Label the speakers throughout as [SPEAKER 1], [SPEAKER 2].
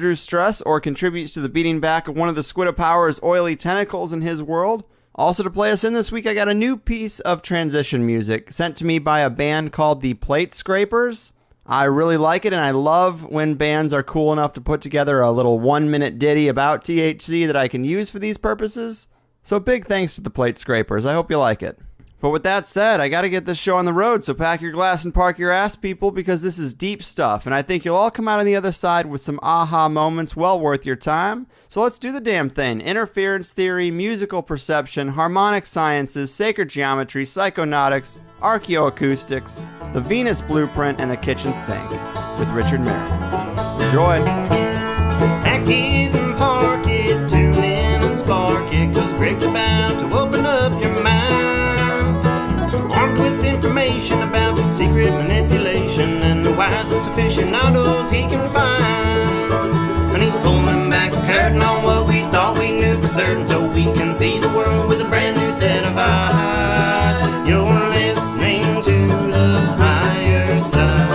[SPEAKER 1] reduce stress or contributes to the beating back of one of the Squid of Power's oily tentacles in his world. Also to play us in this week, I got a new piece of transition music sent to me by a band called the Plate Scrapers. I really like it, and I love when bands are cool enough to put together a little 1-minute ditty about THC that I can use for these purposes. So big thanks to the Plate Scrapers. I hope you like it. But with that said, I got to get this show on the road, so pack your glass and park your ass, people, because this is deep stuff, and I think you'll all come out on the other side with some aha moments well worth your time. So let's do the damn thing. Interference theory, musical perception, harmonic sciences, sacred geometry, psychonautics, archaeoacoustics, the Venus blueprint, and the kitchen sink with Richard Merrick. Enjoy!
[SPEAKER 2] Pack it and park it, tune in and spark it, 'cause Greg's about to open up your mind. Armed with information about the secret manipulation and the wisest aficionados he can find. And he's pulling back the curtain on what we thought we knew for certain, so we can see the world with a brand new set of eyes. You're listening to the Higher Side.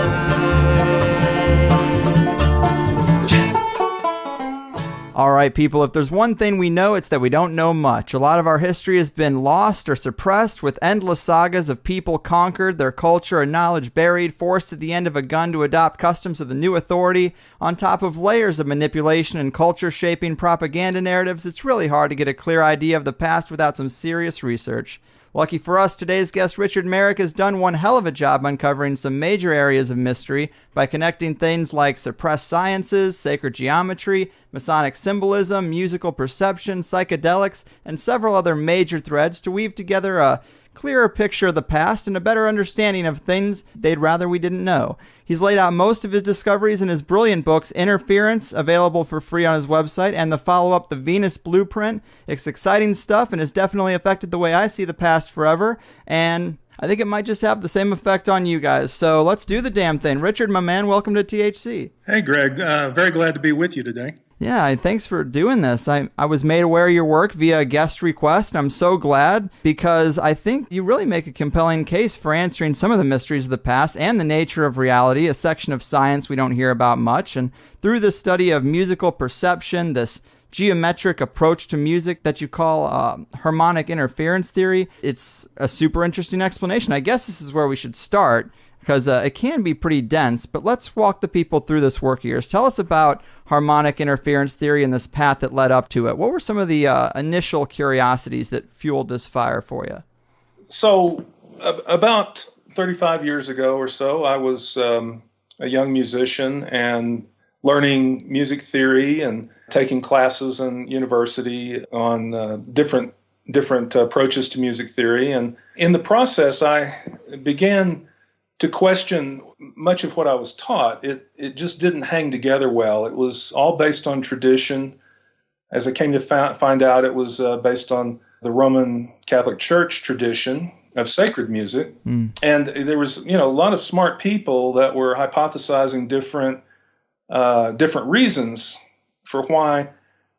[SPEAKER 1] All right, people, if there's one thing we know, it's that we don't know much. A lot of our history has been lost or suppressed, with endless sagas of people conquered, their culture and knowledge buried, forced at the end of a gun to adopt customs of the new authority, on top of layers of manipulation and culture-shaping propaganda narratives. It's really hard to get a clear idea of the past without some serious research. Lucky for us, today's guest, Richard Merrick, has done one hell of a job uncovering some major areas of mystery by connecting things like suppressed sciences, sacred geometry, Masonic symbolism, musical perception, psychedelics, and several other major threads to weave together a clearer picture of the past and a better understanding of things they'd rather we didn't know. He's laid out most of his discoveries in his brilliant books, Interference, available for free on his website, and the follow-up, The Venus Blueprint. It's exciting stuff and has definitely affected the way I see the past forever, and I think it might just have the same effect on you guys. So let's do the damn thing. Richard, my man, welcome to THC.
[SPEAKER 3] Hey, Greg. Very glad to be with you today.
[SPEAKER 1] Yeah, thanks for doing this. I was made aware of your work via a guest request, and I'm so glad because I think you really make a compelling case for answering some of the mysteries of the past and the nature of reality, a section of science we don't hear about much. And through this study of musical perception, this geometric approach to music that you call harmonic interference theory, it's a super interesting explanation. I guess this is where we should start, because it can be pretty dense, but let's walk the people through this work of yours. Tell us about harmonic interference theory and this path that led up to it. What were some of the initial curiosities that fueled this fire for you?
[SPEAKER 3] So about 35 years ago or so, I was a young musician and learning music theory and taking classes in university on different approaches to music theory. And in the process, I began to question much of what I was taught. It just didn't hang together well. It was all based on tradition. As I came to find out, it was based on the Roman Catholic Church tradition of sacred music. And there was, a lot of smart people that were hypothesizing different reasons for why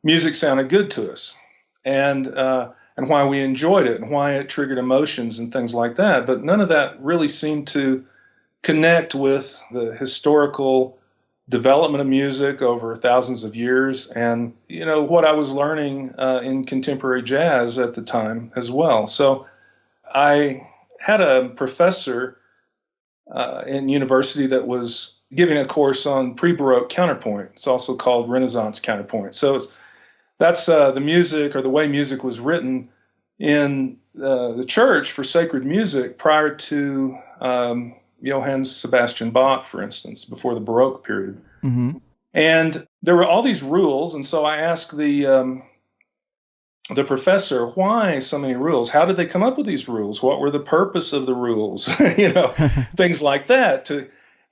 [SPEAKER 3] music sounded good to us, and why we enjoyed it, and why it triggered emotions and things like that. But none of that really seemed to connect with the historical development of music over thousands of years, and what I was learning in contemporary jazz at the time as well. So I had a professor in university that was giving a course on pre-Baroque counterpoint. It's also called Renaissance counterpoint. So that's the music, or the way music was written in the church for sacred music prior to Johann Sebastian Bach, for instance, before the Baroque period. Mm-hmm. And there were all these rules, and so I asked the professor, why so many rules? How did they come up with these rules? What were the purpose of the rules? Things like that.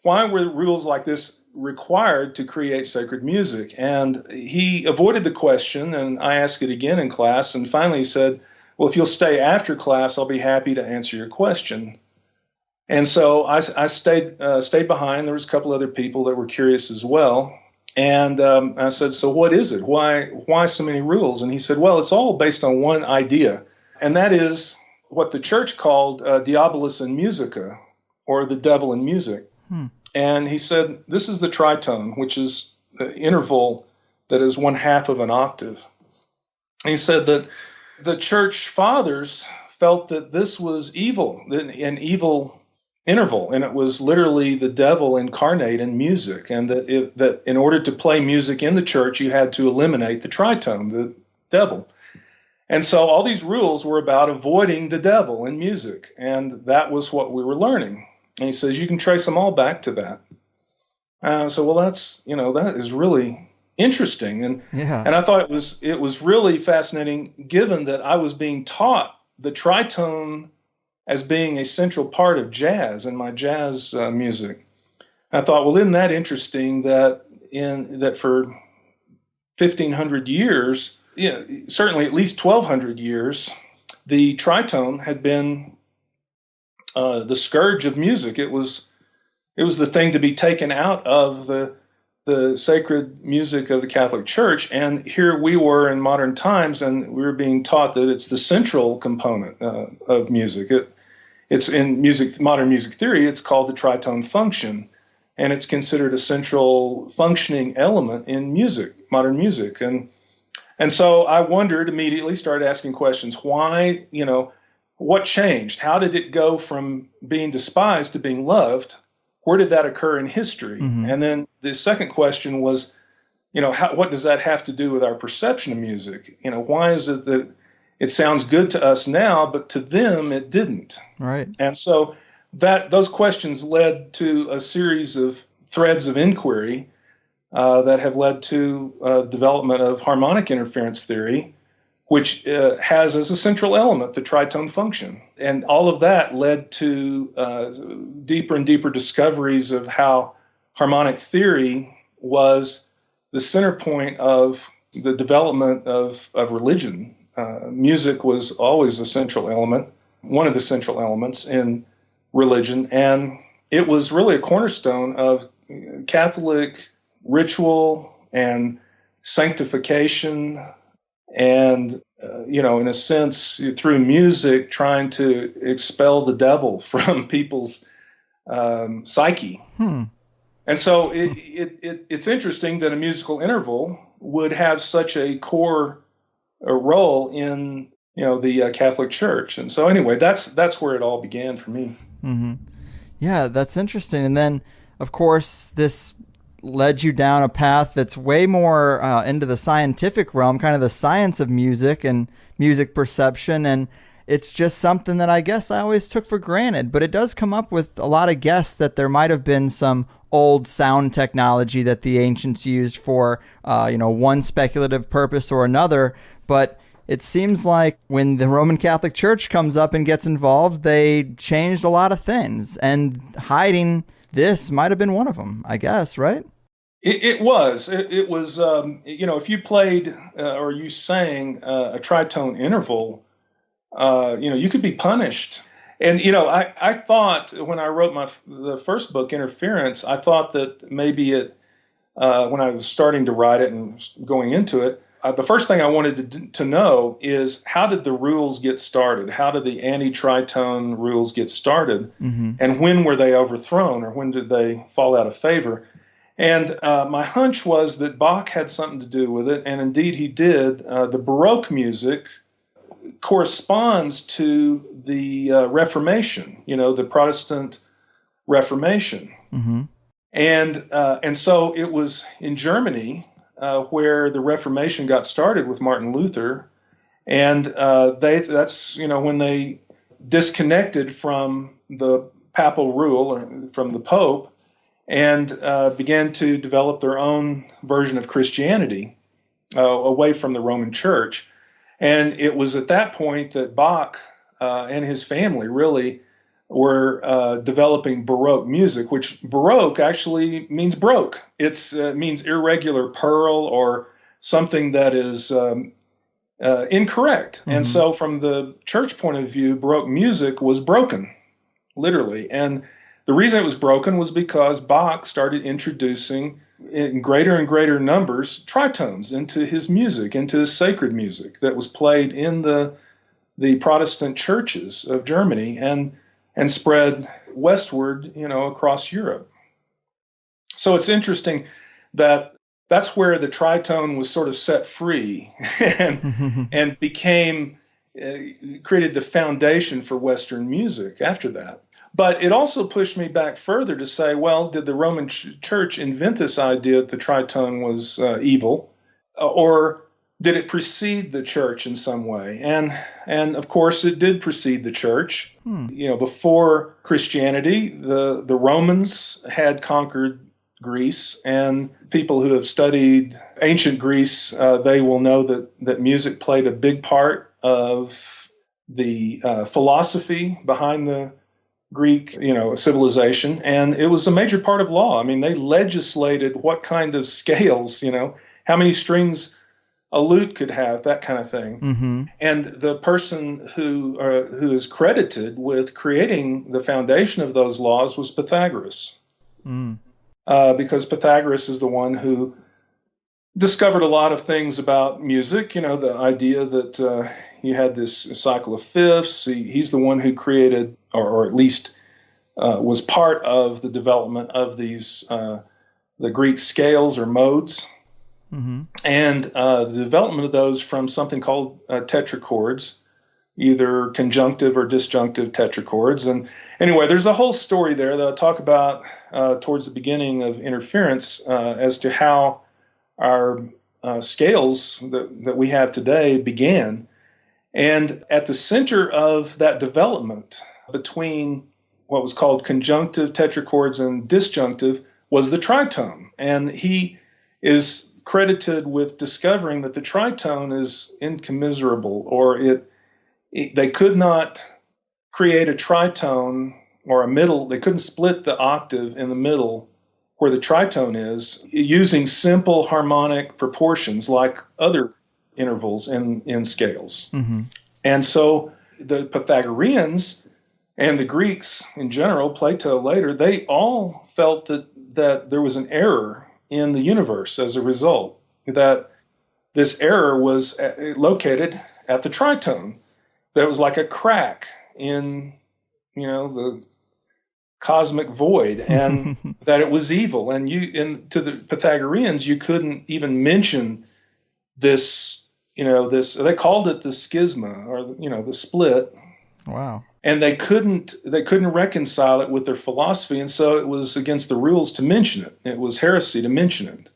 [SPEAKER 3] Why were rules like this required to create sacred music? And he avoided the question, and I asked it again in class, and finally he said, well, if you'll stay after class, I'll be happy to answer your question. And so I stayed behind. There was a couple other people that were curious as well. And I said, so what is it? Why so many rules? And he said, well, it's all based on one idea, and that is what the church called Diabolus in Musica, or the devil in music. And he said, this is the tritone, which is interval that is one half of an octave. And he said that the church fathers felt that this was evil, an evil interval, and it was literally the devil incarnate in music, and that in order to play music in the church, you had to eliminate the tritone, the devil. And so all these rules were about avoiding the devil in music, and that was what we were learning. And he says you can trace them all back to that. So, well, that is really interesting, and I thought it was really fascinating, given that I was being taught the tritone as being a central part of jazz in my jazz music. I thought, well, isn't that interesting that for 1,500 years, certainly at least 1,200 years, the tritone had been the scourge of music. It was the thing to be taken out of the sacred music of the Catholic Church, and here we were in modern times, and we were being taught that it's the central component of music. It's in modern music theory, it's called the tritone function, and it's considered a central functioning element in music, modern music. And so I wondered immediately, started asking questions. Why, what changed? How did it go from being despised to being loved? Where did that occur in history? Mm-hmm. And then the second question was, what does that have to do with our perception of music? Why is it that it sounds good to us now, but to them it didn't?
[SPEAKER 1] Right.
[SPEAKER 3] And so those questions led to a series of threads of inquiry that have led to development of harmonic interference theory, which has as a central element the tritone function. And all of that led to deeper and deeper discoveries of how harmonic theory was the center point of the development of religion. Music was always a central element, one of the central elements in religion, and it was really a cornerstone of Catholic ritual and sanctification, and in a sense, through music, trying to expel the devil from people's psyche. And so it's interesting that a musical interval would have such a core role in the Catholic Church. And so anyway, that's where it all began for me.
[SPEAKER 1] Mm-hmm. Yeah, that's interesting. And then, of course, this led you down a path that's way more into the scientific realm, kind of the science of music and music perception. And it's just something that I guess I always took for granted. But it does come up with a lot of guests that there might have been some old sound technology that the ancients used for, one speculative purpose or another. But it seems like when the Roman Catholic Church comes up and gets involved, they changed a lot of things. And hiding this might have been one of them, I guess, right?
[SPEAKER 3] It was. It was, if you played or you sang a tritone interval, you could be punished. And, I thought when I wrote the first book, Interference, I thought that maybe when I was starting to write it and going into it, the first thing I wanted to know is, how did the rules get started? How did the anti-tritone rules get started? Mm-hmm. And when were they overthrown, or when did they fall out of favor? And my hunch was that Bach had something to do with it, and indeed he did. The Baroque music corresponds to the Reformation, the Protestant Reformation. Mm-hmm. And so it was in Germany where the Reformation got started with Martin Luther, and that's when they disconnected from the papal rule, or from the Pope, and began to develop their own version of Christianity away from the Roman Church. And it was at that point that Bach and his family really were developing Baroque music, which Baroque actually means broke. It means irregular pearl, or something that is incorrect. Mm-hmm. And so from the church point of view, Baroque music was broken, literally. And the reason it was broken was because Bach started introducing in greater and greater numbers tritones into his music, into his sacred music that was played in the Protestant churches of Germany and spread westward, across Europe. So it's interesting that that's where the tritone was sort of set free and became created the foundation for Western music after that. But it also pushed me back further to say, well, did the Roman Church invent this idea that the tritone was evil, or did it precede the church in some way? And of course, it did precede the church. Before Christianity, the Romans had conquered Greece, and people who have studied ancient Greece, they will know that music played a big part of the philosophy behind the Greek, civilization, and it was a major part of law. I mean, they legislated what kind of scales, how many strings a lute could have, that kind of thing.
[SPEAKER 1] Mm-hmm.
[SPEAKER 3] And the person who is credited with creating the foundation of those laws was Pythagoras. Because Pythagoras is the one who discovered a lot of things about music, the idea that you had this cycle of fifths. He's the one who created, or at least was part of the development of these, the Greek scales or modes.
[SPEAKER 1] Mm-hmm.
[SPEAKER 3] And the development of those from something called tetrachords, either conjunctive or disjunctive tetrachords. And anyway, there's a whole story there that I'll talk about towards the beginning of Interference as to how our scales that we have today began. And at the center of that development between what was called conjunctive tetrachords and disjunctive was the tritone. And he is credited with discovering that the tritone is incommensurable, or they could not create a tritone or a middle. They couldn't split the octave in the middle where the tritone is using simple harmonic proportions like other intervals in scales.
[SPEAKER 1] Mm-hmm.
[SPEAKER 3] And so the Pythagoreans and the Greeks in general, Plato later, they all felt that there was an error in the universe as a result, that this error was located at the tritone. There was like a crack in, the cosmic void, and that it was evil. And to the Pythagoreans, you couldn't even mention this, they called it the schisma, or, the split.
[SPEAKER 1] Wow.
[SPEAKER 3] And they couldn't reconcile it with their philosophy, and so it was against the rules to mention it. It was heresy to mention it.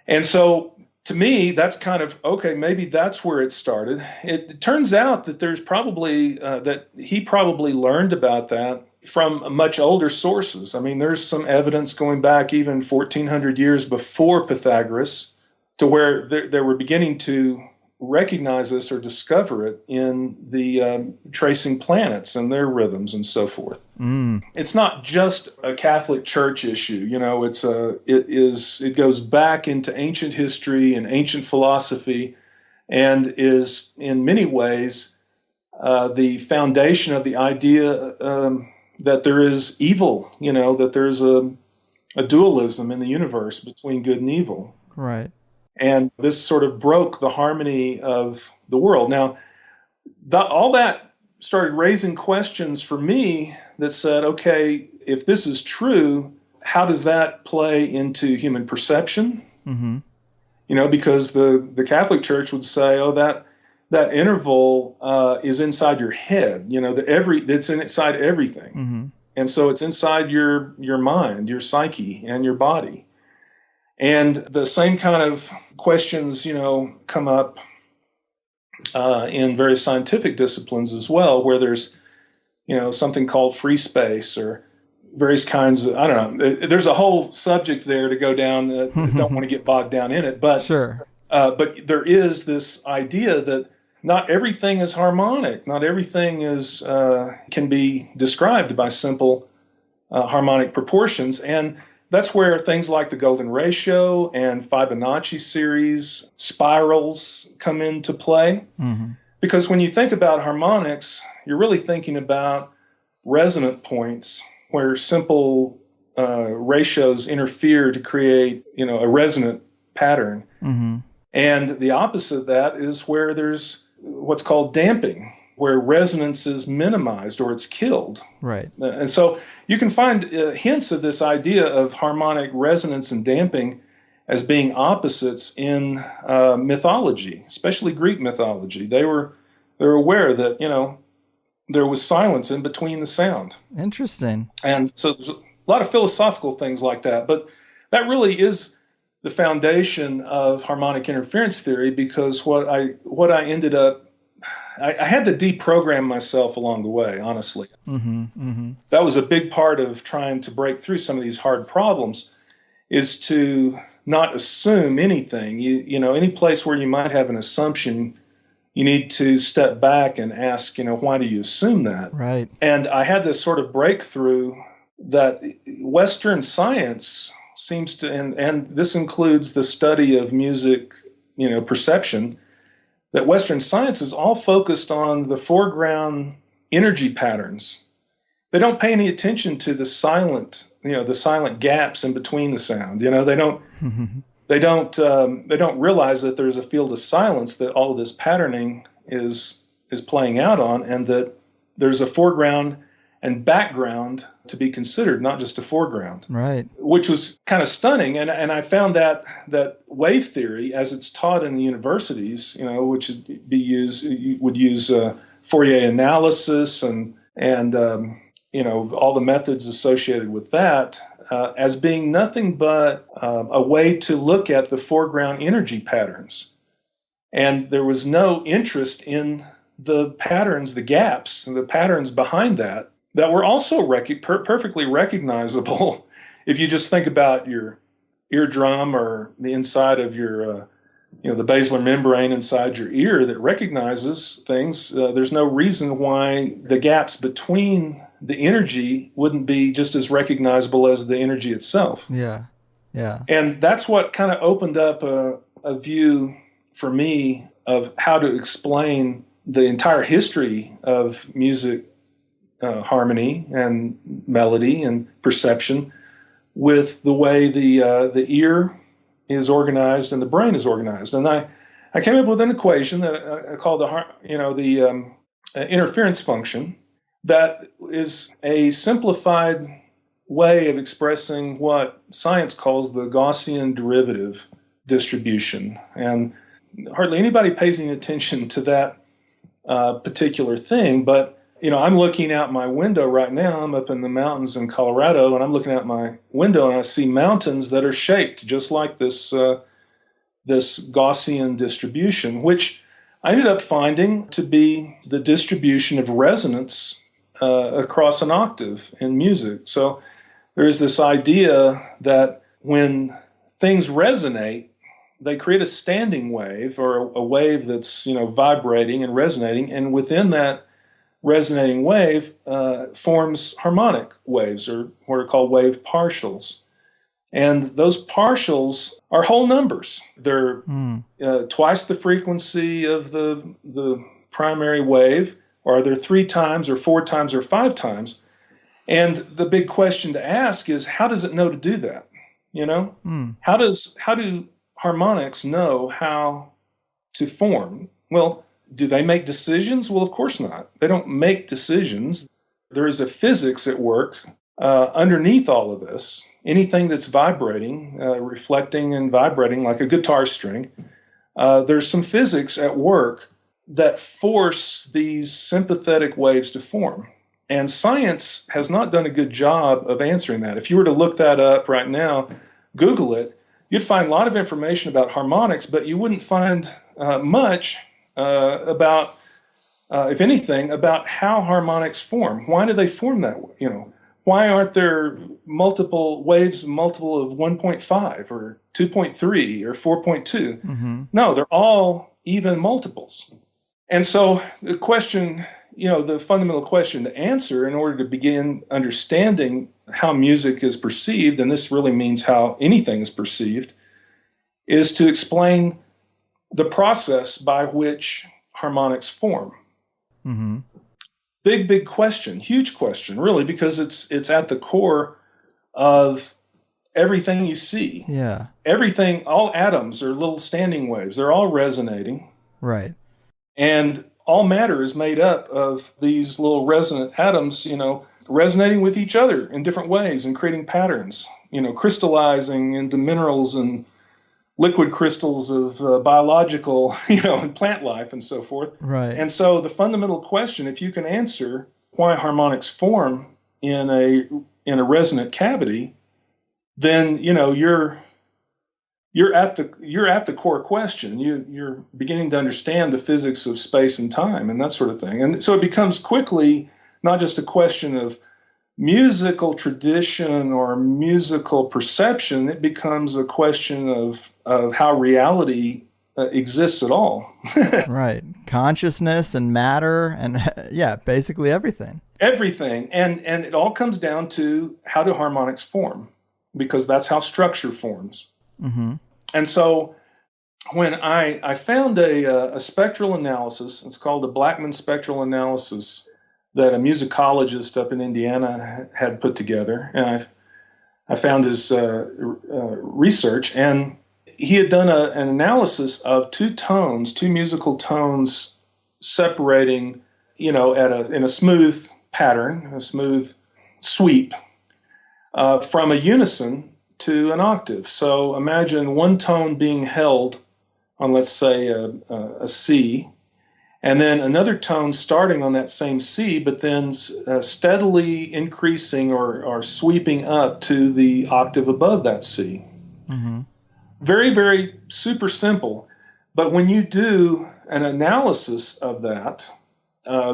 [SPEAKER 3] And so, to me, that's kind of, okay, maybe that's where it started. It turns out that there's probably, that he probably learned about that from much older sources. I mean, there's some evidence going back even 1,400 years before Pythagoras, to where they were beginning to recognize this or discover it in the tracing planets and their rhythms and so forth. It's not just a Catholic Church issue. It goes back into ancient history and ancient philosophy, and is in many ways the foundation of the idea that there is evil. That there's a dualism in the universe between good and evil.
[SPEAKER 1] Right.
[SPEAKER 3] And this sort of broke the harmony of the world. Now, all that started raising questions for me that said, okay, if this is true, how does that play into human perception?
[SPEAKER 1] Mm-hmm.
[SPEAKER 3] Because the Catholic Church would say, oh, that interval is inside your head. It's inside everything.
[SPEAKER 1] Mm-hmm.
[SPEAKER 3] And so it's inside your mind, your psyche, and your body. And the same kind of questions, come up in various scientific disciplines as well, where there's, something called free space or various kinds of, I don't know. There's a whole subject there to go down. I don't want to get bogged down in it, but
[SPEAKER 1] sure.
[SPEAKER 3] But there is this idea that not everything is harmonic. Not everything can be described by simple harmonic proportions, and that's where things like the golden ratio and Fibonacci series spirals come into play.
[SPEAKER 1] Mm-hmm.
[SPEAKER 3] Because when you think about harmonics, you're really thinking about resonant points where simple ratios interfere to create, a resonant pattern.
[SPEAKER 1] Mm-hmm.
[SPEAKER 3] And the opposite of that is where there's what's called damping, where resonance is minimized or it's killed.
[SPEAKER 1] Right.
[SPEAKER 3] And so you can find hints of this idea of harmonic resonance and damping as being opposites in mythology, especially Greek mythology. They were aware that, there was silence in between the sound.
[SPEAKER 1] Interesting.
[SPEAKER 3] And so there's a lot of philosophical things like that. But that really is the foundation of harmonic interference theory, because what I ended up, I had to deprogram myself along the way, honestly. That was a big part of trying to break through some of these hard problems, is to not assume anything. Any place where you might have an assumption, you need to step back and ask, why do you assume that?
[SPEAKER 1] Right.
[SPEAKER 3] And I had this sort of breakthrough that Western science seems to, and this includes the study of music, perception, that Western science is all focused on the foreground energy patterns. They don't pay any attention to the silent gaps in between the sound. They don't realize that there's a field of silence that all of this patterning is playing out on, and that there's a foreground and background to be considered, not just a foreground.
[SPEAKER 1] Right.
[SPEAKER 3] Which was kind of stunning. And I found that wave theory, as it's taught in the universities, which would use Fourier analysis and all the methods associated with that, as being nothing but a way to look at the foreground energy patterns. And there was no interest in the patterns, the gaps, and the patterns behind that were also perfectly recognizable if you just think about your eardrum or the inside of your, the basilar membrane inside your ear that recognizes things. There's no reason why the gaps between the energy wouldn't be just as recognizable as the energy itself.
[SPEAKER 1] Yeah, yeah.
[SPEAKER 3] And that's what kind of opened up a view for me of how to explain the entire history of music, harmony and melody and perception, with the way the ear is organized and the brain is organized. And I came up with an equation that I call the interference function, that is a simplified way of expressing what science calls the Gaussian derivative distribution. And hardly anybody pays any attention to that particular thing, but I'm looking out my window right now. I'm up in the mountains in Colorado, and I'm looking out my window, and I see mountains that are shaped just like this Gaussian distribution, which I ended up finding to be the distribution of resonance across an octave in music. So there's this idea that when things resonate, they create a standing wave, or a wave that's vibrating and resonating, and within that resonating wave forms harmonic waves, or what are called wave partials. And those partials are whole numbers. They're twice the frequency of the primary wave, or they're 3 times or 4 times or 5 times. And the big question to ask is, how does it know to do that? How do harmonics know how to form? Well, do they make decisions? Well, of course not. They don't make decisions. There is a physics at work underneath all of this. Anything that's vibrating, reflecting and vibrating like a guitar string, there's some physics at work that force these sympathetic waves to form. And science has not done a good job of answering that. If you were to look that up right now, Google it, you'd find a lot of information about harmonics, but you wouldn't find much about, if anything, about how harmonics form. Why do they form that way? Why aren't there multiple waves, multiple of 1.5 or 2.3 or 4.2? Mm-hmm. No, they're all even multiples. And so the question, the fundamental question to answer in order to begin understanding how music is perceived, and this really means how anything is perceived, is to explain the process by which harmonics form. Mm-hmm. Big question, huge question, really, because it's at the core of everything you see.
[SPEAKER 1] Yeah.
[SPEAKER 3] Everything, all atoms are little standing waves. They're all resonating.
[SPEAKER 1] Right.
[SPEAKER 3] And all matter is made up of these little resonant atoms, resonating with each other in different ways and creating patterns, crystallizing into minerals and liquid crystals of biological, and plant life and so forth.
[SPEAKER 1] Right.
[SPEAKER 3] And so the fundamental question, if you can answer why harmonics form in a resonant cavity, then you're at the core question. You're beginning to understand the physics of space and time and that sort of thing. And so it becomes quickly not just a question of musical tradition or musical perception. It becomes a question of how reality exists at all.
[SPEAKER 1] Right. Consciousness and matter and basically everything.
[SPEAKER 3] Everything. And it all comes down to how do harmonics form, because that's how structure forms.
[SPEAKER 1] Mm-hmm.
[SPEAKER 3] And so when I found a spectral analysis, it's called a Blackman spectral analysis, that a musicologist up in Indiana had put together, and I found his research, and he had done an analysis of two musical tones separating, in a smooth pattern, a smooth sweep, from a unison to an octave. So imagine one tone being held on, let's say, a C, and then another tone starting on that same C, but then steadily increasing or sweeping up to the octave above that C.
[SPEAKER 1] Mm-hmm.
[SPEAKER 3] Very, very super simple. But when you do an analysis of that,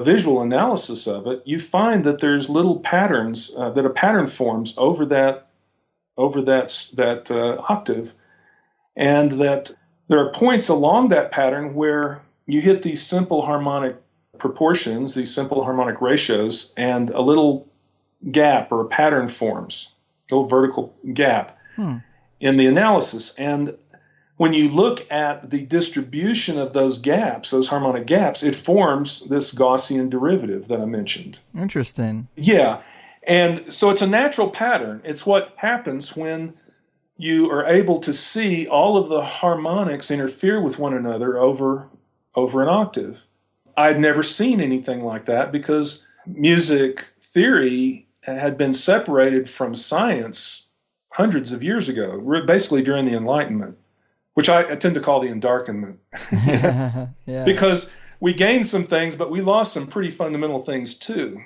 [SPEAKER 3] visual analysis of it, you find that there's little patterns, that a pattern forms over that octave, and that there are points along that pattern where you hit these simple harmonic proportions, these simple harmonic ratios, and a little gap or a pattern forms, a little vertical gap in the analysis. And when you look at the distribution of those gaps, those harmonic gaps, it forms this Gaussian derivative that I mentioned.
[SPEAKER 1] Interesting.
[SPEAKER 3] Yeah. And so it's a natural pattern. It's what happens when you are able to see all of the harmonics interfere with one another over an octave. I'd never seen anything like that because music theory had been separated from science hundreds of years ago, basically during the Enlightenment, which I tend to call the Endarkenment.
[SPEAKER 1] Yeah.
[SPEAKER 3] Because we gained some things, but we lost some pretty fundamental things too.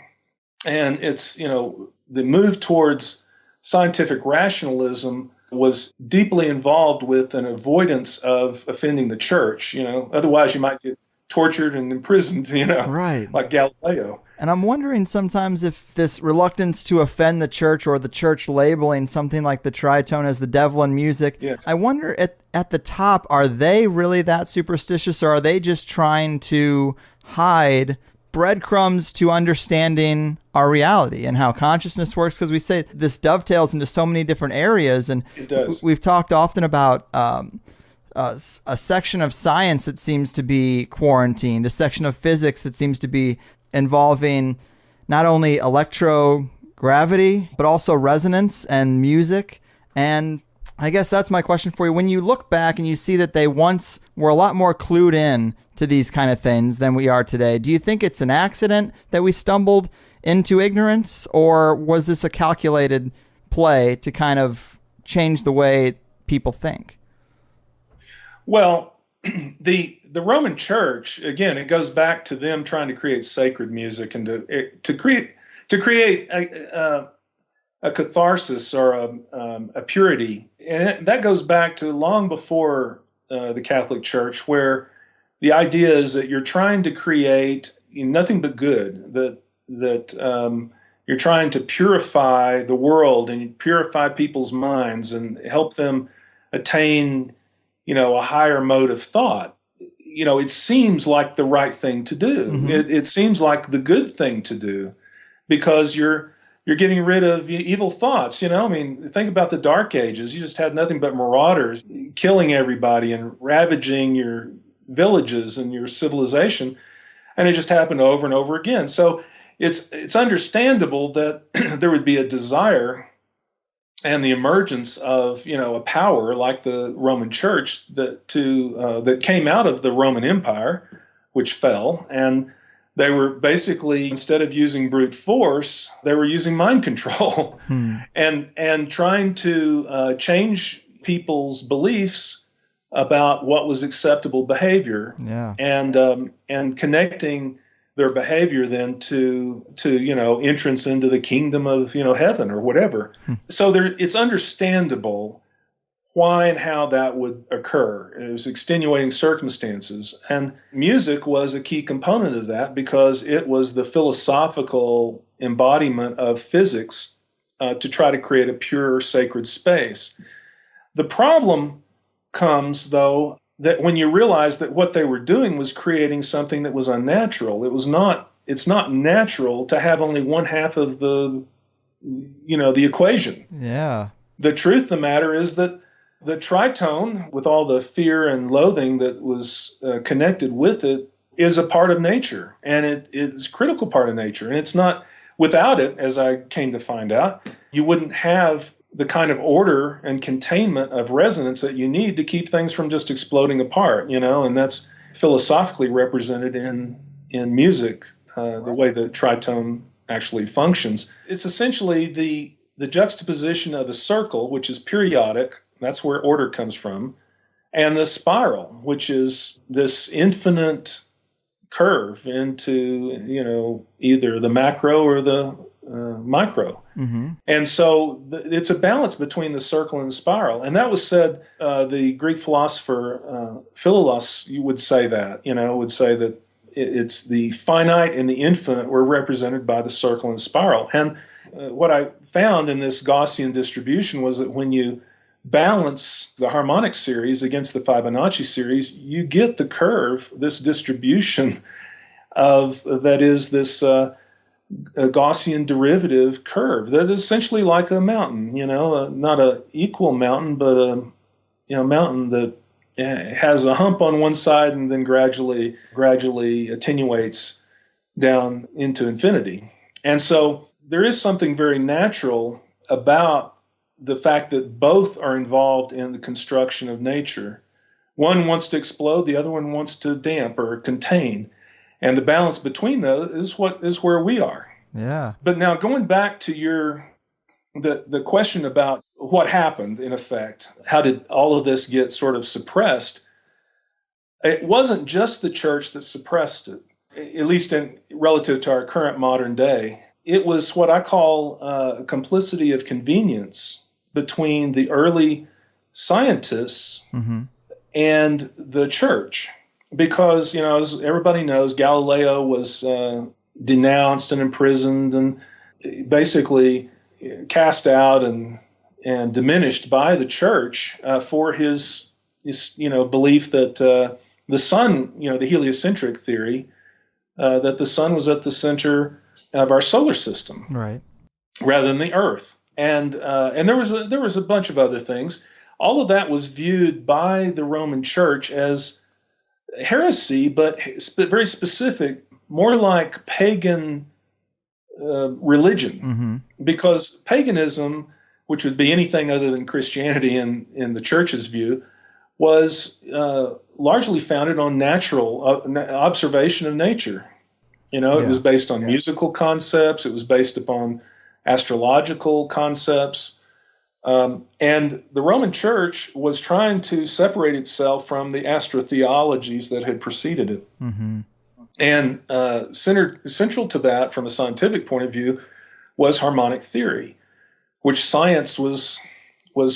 [SPEAKER 3] And it's, the move towards scientific rationalism was deeply involved with an avoidance of offending the church. Otherwise you might get tortured and imprisoned,
[SPEAKER 1] right,
[SPEAKER 3] like Galileo.
[SPEAKER 1] And I'm wondering sometimes if this reluctance to offend the church, or the church labeling something like the tritone as the devil in music,
[SPEAKER 3] yes.
[SPEAKER 1] I wonder at the top, are they really that superstitious, or are they just trying to hide breadcrumbs to understanding our reality and how consciousness works? Because we say this dovetails into so many different areas, and
[SPEAKER 3] it does.
[SPEAKER 1] We've talked often about a section of science that seems to be quarantined, a section of physics that seems to be involving not only electrogravity but also resonance and music. And I guess that's my question for you. When you look back and you see that they once were a lot more clued in to these kind of things than we are today, do you think it's an accident that we stumbled into ignorance, or was this a calculated play to kind of change the way people think?
[SPEAKER 3] Well, the Roman Church, again, it goes back to them trying to create sacred music and to create a catharsis or a purity, and that goes back to long before the Catholic Church, where the idea is that you're trying to create nothing but good, that you're trying to purify the world and purify people's minds and help them attain, a higher mode of thought. It seems like the right thing to do. Mm-hmm. It seems like the good thing to do, because you're getting rid of evil thoughts. Think about the Dark Ages. You just had nothing but marauders killing everybody and ravaging your villages and your civilization, and it just happened over and over again. So it's understandable that there would be a desire and the emergence of a power like the Roman Church that came out of the Roman Empire, which fell, and they were basically, instead of using brute force, they were using mind control and trying to change people's beliefs about what was acceptable behavior,
[SPEAKER 1] Yeah.
[SPEAKER 3] and connecting their behavior then to entrance into the kingdom of heaven or whatever. So it's understandable why and how that would occur. It was extenuating circumstances, and music was a key component of that because it was the philosophical embodiment of physics to try to create a pure sacred space. The problem comes, though, that when you realize that what they were doing was creating something that was unnatural. It's not natural to have only one half of the equation.
[SPEAKER 1] Yeah.
[SPEAKER 3] The truth of the matter is that the tritone, with all the fear and loathing that was connected with it, is a part of nature, and it is a critical part of nature. And it's not, without it, as I came to find out, you wouldn't have the kind of order and containment of resonance that you need to keep things from just exploding apart, and that's philosophically represented in music, the way the tritone actually functions. It's essentially the juxtaposition of a circle, which is periodic, that's where order comes from, and the spiral, which is this infinite curve into, either the macro or the micro.
[SPEAKER 1] Mm-hmm.
[SPEAKER 3] And so it's a balance between the circle and the spiral. And that was said, the Greek philosopher Philolaus would say that, would say that it's the finite and the infinite were represented by the circle and spiral. And what I found in this Gaussian distribution was that when you balance the harmonic series against the Fibonacci series, you get the curve, this distribution that is this a Gaussian derivative curve that is essentially like a mountain, not an equal mountain, but a mountain that has a hump on one side and then gradually attenuates down into infinity. And so there is something very natural about the fact that both are involved in the construction of nature. One wants to explode, the other one wants to damp or contain. And the balance between those is where we are.
[SPEAKER 1] Yeah.
[SPEAKER 3] But now going back to the question about what happened in effect, how did all of this get sort of suppressed? It wasn't just the church that suppressed it, at least relative to our current modern day. It was what I call a complicity of convenience between the early scientists
[SPEAKER 1] mm-hmm.
[SPEAKER 3] and the church. Because, as everybody knows, Galileo was denounced and imprisoned and basically cast out and diminished by the church for his belief that the sun, the heliocentric theory, that the sun was at the center of our solar system,
[SPEAKER 1] right,
[SPEAKER 3] rather than the Earth. And there was a bunch of other things. All of that was viewed by the Roman Church as heresy, but very specific, more like pagan religion,
[SPEAKER 1] mm-hmm.
[SPEAKER 3] because paganism, which would be anything other than Christianity in the church's view, was largely founded on natural observation of nature. It was based on musical concepts. It was based upon astrological concepts. And the Roman Church was trying to separate itself from the astrotheologies that had preceded it.
[SPEAKER 1] Mm-hmm.
[SPEAKER 3] And central to that, from a scientific point of view, was harmonic theory, which science was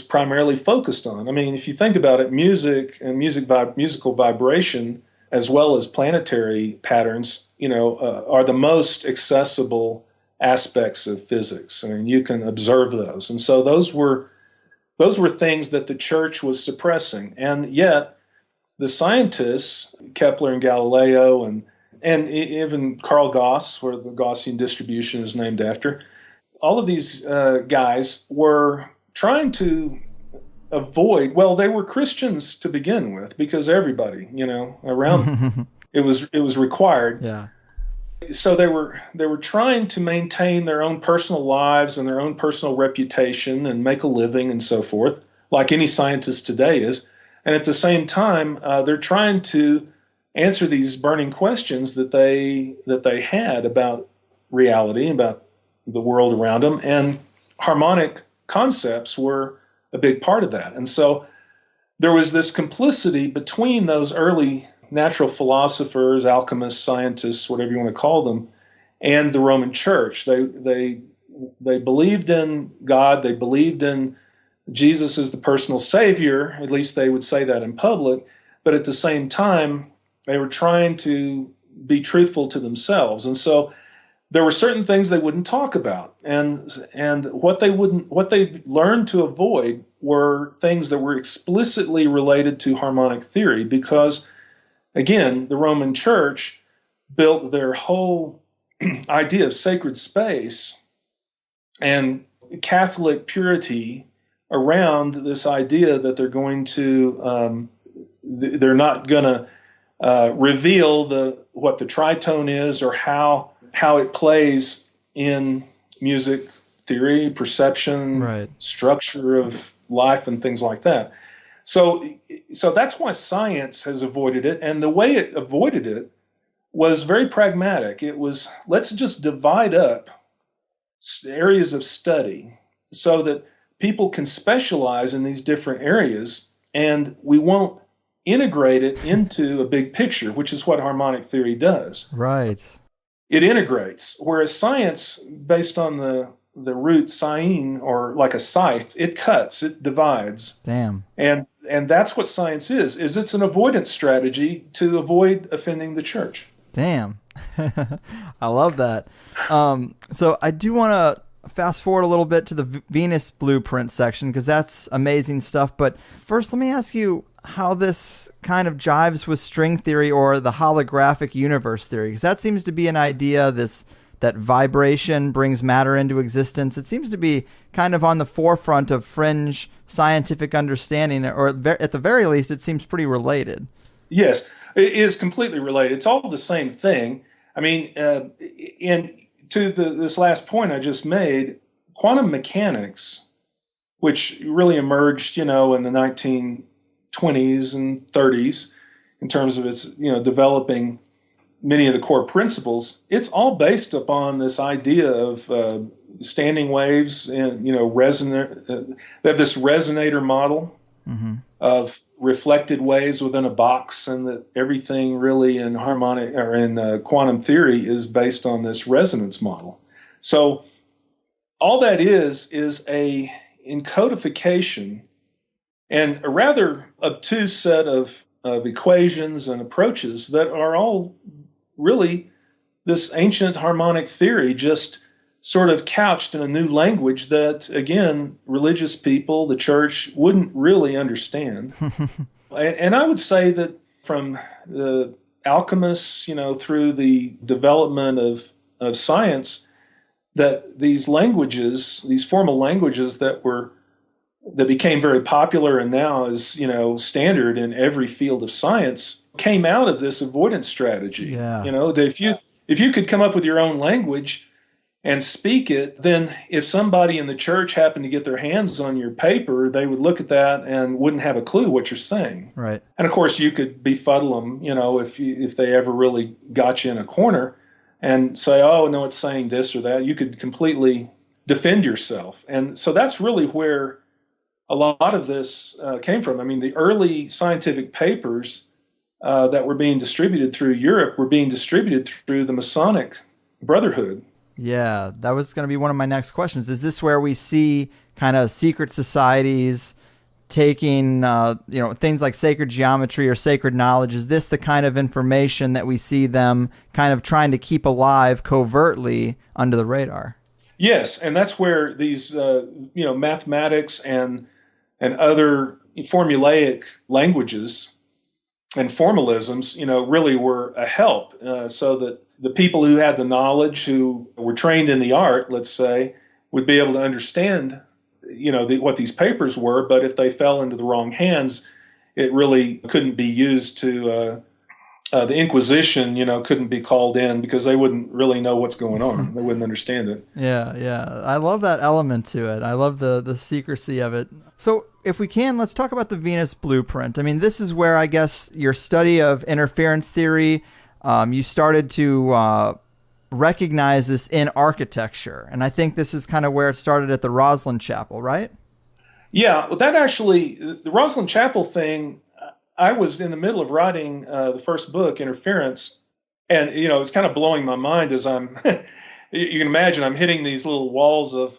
[SPEAKER 3] primarily focused on. I mean, if you think about it, music and musical vibration, as well as planetary patterns, are the most accessible aspects of physics. I mean, you can observe those. And so those were things that the church was suppressing. And yet the scientists, Kepler and Galileo and even Carl Gauss, where the Gaussian distribution is named after, all of these guys were trying to avoid, well, they were Christians to begin with, because everybody, around it was required.
[SPEAKER 1] Yeah.
[SPEAKER 3] So they were trying to maintain their own personal lives and their own personal reputation and make a living and so forth, like any scientist today is. And at the same time, they're trying to answer these burning questions that they had about reality, about the world around them, and harmonic concepts were a big part of that. And so there was this complicity between those early natural philosophers, alchemists, scientists, whatever you want to call them, and the Roman Church. They believed in God. They believed in Jesus as the personal Savior. At least they would say that in public. But at the same time, they were trying to be truthful to themselves. And so there were certain things they wouldn't talk about. And what they learned to avoid were things that were explicitly related to harmonic theory, because again, the Roman Church built their whole idea of sacred space and Catholic purity around this idea that they're not going to reveal what the tritone is, or how it plays in music theory, perception,
[SPEAKER 1] right,
[SPEAKER 3] structure of life, and things like that. So that's why science has avoided it, and the way it avoided it was very pragmatic. It was, let's just divide up areas of study so that people can specialize in these different areas, and we won't integrate it into a big picture, which is what harmonic theory does.
[SPEAKER 1] Right.
[SPEAKER 3] It integrates, whereas science, based on the root sciene, or like a scythe, it cuts, it divides.
[SPEAKER 1] Damn.
[SPEAKER 3] And that's what science is it's an avoidance strategy to avoid offending the church.
[SPEAKER 1] Damn. I love that. So I do want to fast forward a little bit to the Venus blueprint section, because that's amazing stuff. But first, let me ask you how this kind of jives with string theory or the holographic universe theory, because that seems to be an idea, that vibration brings matter into existence. It seems to be kind of on the forefront of fringe scientific understanding, or at the very least, it seems pretty related.
[SPEAKER 3] Yes, it is completely related. It's all the same thing. I mean, this last point I just made, quantum mechanics, which really emerged, in the 1920s and 30s, in terms of its, developing many of the core principles, it's all based upon this idea of standing waves and, they have this resonator model of reflected waves within a box, and that everything really in harmonic or in quantum theory is based on this resonance model. So all that is a encodification and a rather obtuse set of equations and approaches that are all really this ancient harmonic theory, just sort of couched in a new language that, again, religious people, the church, wouldn't really understand. And I would say that from the alchemists, through the development of science, that these languages, these formal languages that became very popular and now is, standard in every field of science, came out of this avoidance strategy.
[SPEAKER 1] Yeah.
[SPEAKER 3] That if you could come up with your own language and speak it, then if somebody in the church happened to get their hands on your paper, they would look at that and wouldn't have a clue what you're saying.
[SPEAKER 1] Right.
[SPEAKER 3] And of course, you could befuddle them, if they ever really got you in a corner and say, oh, no, it's saying this or that. You could completely defend yourself. And so that's really where a lot of this came from. I mean, the early scientific papers that were being distributed through Europe were being distributed through the Masonic Brotherhood.
[SPEAKER 1] Yeah, that was going to be one of my next questions. Is this where we see kind of secret societies taking, things like sacred geometry or sacred knowledge? Is this the kind of information that we see them kind of trying to keep alive covertly under the radar?
[SPEAKER 3] Yes, and that's where these, mathematics and other formulaic languages and formalisms, really were a help, so that the people who had the knowledge, who were trained in the art, let's say, would be able to understand, what these papers were. But if they fell into the wrong hands, it really couldn't be used to. The Inquisition, couldn't be called in because they wouldn't really know what's going on. They wouldn't understand it.
[SPEAKER 1] Yeah. I love that element to it. I love the secrecy of it. So if we can, let's talk about the Venus blueprint. I mean, this is where I guess your study of interference theory, you started to recognize this in architecture. And I think this is kind of where it started at the Roslin Chapel, right?
[SPEAKER 3] Yeah, well, that actually, the Rosalind Chapel thing, I was in the middle of writing the first book, Interference, and it's kind of blowing my mind as I'm. You can imagine I'm hitting these little walls of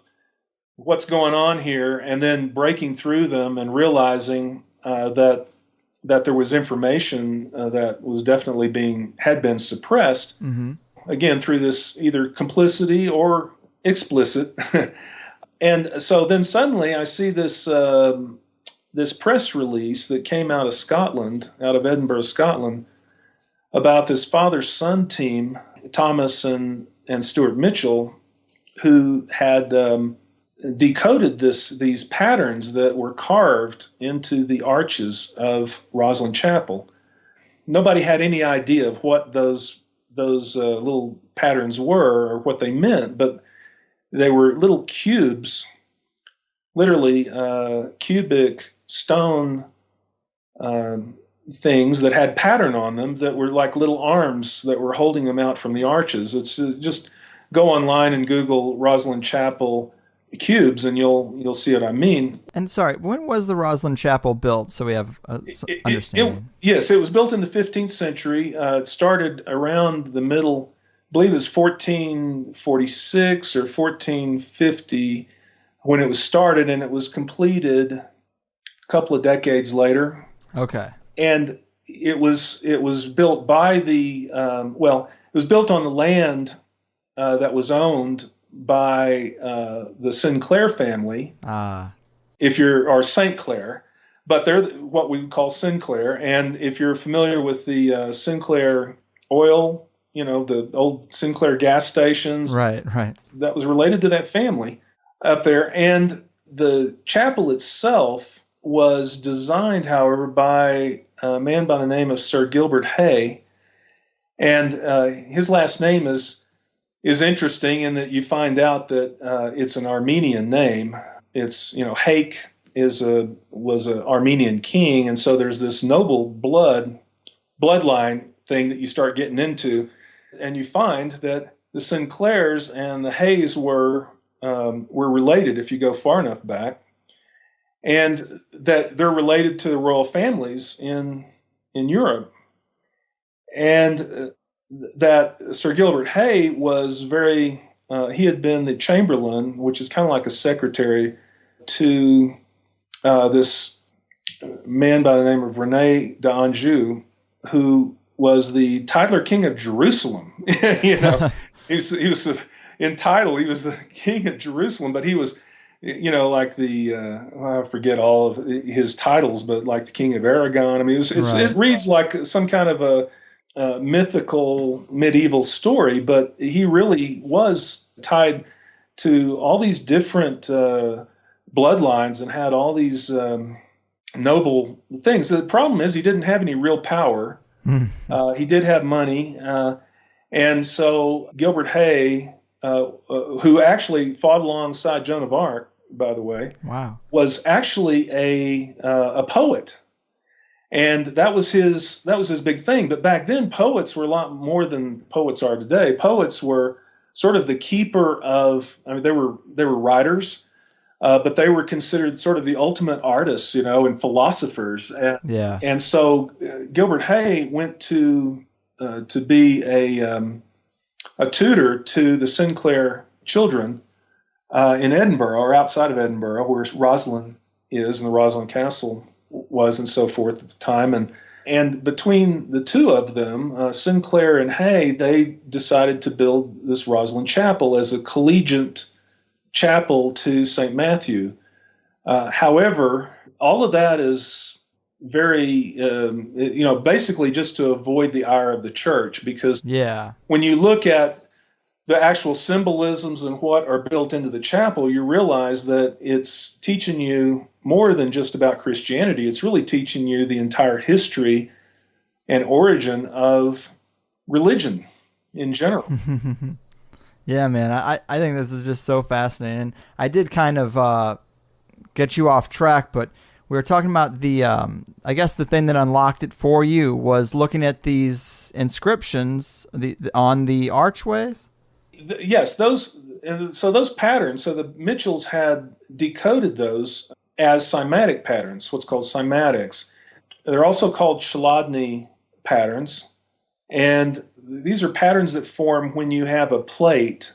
[SPEAKER 3] what's going on here, and then breaking through them and realizing that there was information that was definitely had been suppressed.
[SPEAKER 1] Mm-hmm.
[SPEAKER 3] Again, through this either complicity or explicit. And so then suddenly I see this press release that came out of Scotland, out of Edinburgh, Scotland, about this father-son team, Thomas and Stuart Mitchell, who had decoded these patterns that were carved into the arches of Rosalind Chapel. Nobody had any idea of what those little patterns were or what they meant, but they were little cubes, literally cubic stone things that had pattern on them that were like little arms that were holding them out from the arches. It's just go online and Google Rosalind Chapel cubes, and you'll see what I mean.
[SPEAKER 1] And sorry, when was the Rosalind Chapel built? So we have understanding.
[SPEAKER 3] Yes, it was built in the 15th century. It started around the middle, I believe it was 1446 or 1450 when it was started, and it was completed a couple of decades later.
[SPEAKER 1] Okay.
[SPEAKER 3] And it was built by it was built on the land that was owned by the Sinclair family, or St. Clair, but they're what we would call Sinclair. And if you're familiar with the Sinclair oil, the old Sinclair gas stations,
[SPEAKER 1] right,
[SPEAKER 3] that was related to that family up there. And the chapel itself was designed, however, by a man by the name of Sir Gilbert Hay, and his last name is interesting in that you find out that it's an Armenian name. It's Haik was an Armenian king, and so there's this noble bloodline thing that you start getting into, and you find that the Sinclairs and the Hays were related if you go far enough back, and that they're related to the royal families in Europe, and that Sir Gilbert Hay was he had been the Chamberlain, which is kind of like a secretary to this man by the name of Rene d'Anjou, who was the titular king of Jerusalem. he was in title, he was the king of Jerusalem, but he was, like I forget all of his titles, but like the king of Aragon. I mean, it reads like some kind of a mythical medieval story, but he really was tied to all these different bloodlines and had all these noble things. The problem is he didn't have any real power. He did have money, and so Gilbert Hay, who actually fought alongside Joan of Arc, by the way,
[SPEAKER 1] wow,
[SPEAKER 3] was actually a poet. And that was his big thing. But back then, poets were a lot more than poets are today. Poets were sort of the keeper of. I mean, they were writers, but they were considered sort of the ultimate artists, and philosophers. And so Gilbert Hay went to be a tutor to the Sinclair children in Edinburgh, or outside of Edinburgh, where Rosalind is, and the Rosalind Castle was, and so forth at the time. And between the two of them, Sinclair and Hay, they decided to build this Rosalind Chapel as a collegiate chapel to St. Matthew. However, all of that is very, basically just to avoid the ire of the church, because when you look at the actual symbolisms and what are built into the chapel, you realize that it's teaching you more than just about Christianity. It's really teaching you the entire history and origin of religion in general.
[SPEAKER 1] Yeah, man, I think this is just so fascinating. I did kind of get you off track, but we were talking about I guess the thing that unlocked it for you was looking at these inscriptions on the archways.
[SPEAKER 3] Yes, those patterns. So the Mitchells had decoded those as cymatic patterns, what's called cymatics. They're also called Chladni patterns, and these are patterns that form when you have a plate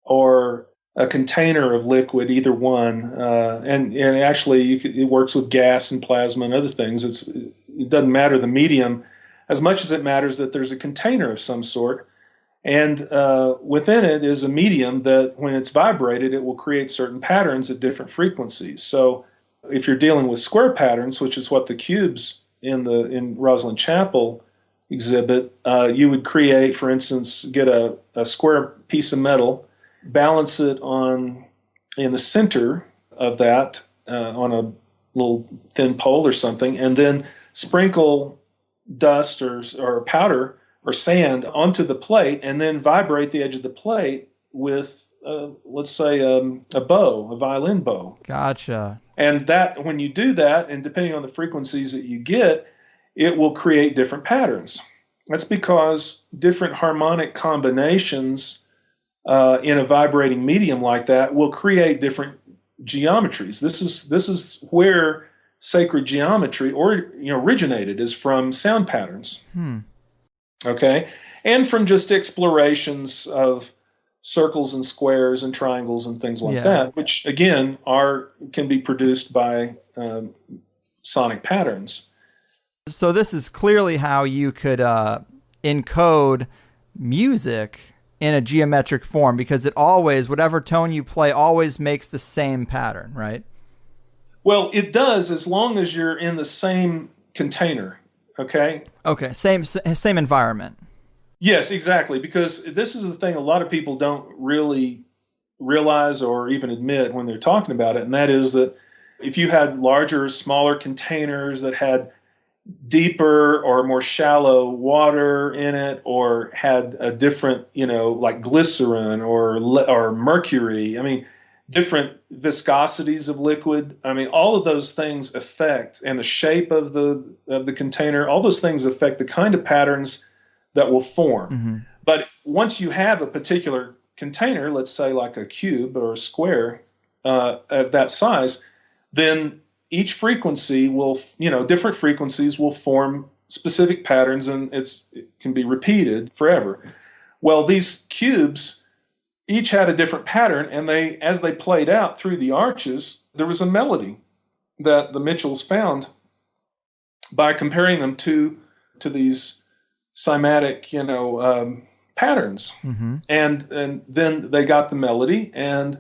[SPEAKER 3] or a container of liquid, either one, and actually it works with gas and plasma and other things. It doesn't matter the medium as much as it matters that there's a container of some sort, and within it is a medium that when it's vibrated, it will create certain patterns at different frequencies. So if you're dealing with square patterns, which is what the cubes in Rosslyn Chapel exhibit, you would create, for instance, get a square piece of metal, balance it in the center of that on a little thin pole or something, and then sprinkle dust or powder or sand onto the plate, and then vibrate the edge of the plate with, let's say, a bow, a violin bow.
[SPEAKER 1] Gotcha.
[SPEAKER 3] And that, when you do that, and depending on the frequencies that you get, it will create different patterns. That's because different harmonic combinations in a vibrating medium like that will create different geometries. This is where sacred geometry originated, is from sound patterns. Okay, and from just explorations of circles and squares and triangles and things like that, which again can be produced by sonic patterns.
[SPEAKER 1] So this is clearly how you could encode music in a geometric form, because it always, whatever tone you play, always makes the same pattern, right?
[SPEAKER 3] Well, it does, as long as you're in the same container. Okay.
[SPEAKER 1] Okay. Same environment.
[SPEAKER 3] Yes, exactly. Because this is the thing a lot of people don't really realize or even admit when they're talking about it, and that is that if you had larger, smaller containers that had deeper or more shallow water in it, or had a different, like glycerin or mercury, different viscosities of liquid. All of those things affect, and the shape of the container, all those things affect the kind of patterns that will form. Mm-hmm. But once you have a particular container, let's say like a cube or a square of that size, then each frequency will, different frequencies will form specific patterns, and it can be repeated forever. Well, these cubes each had a different pattern, and as they played out through the arches, there was a melody that the Mitchells found by comparing them to these cymatic, patterns. Mm-hmm. And then they got the melody, and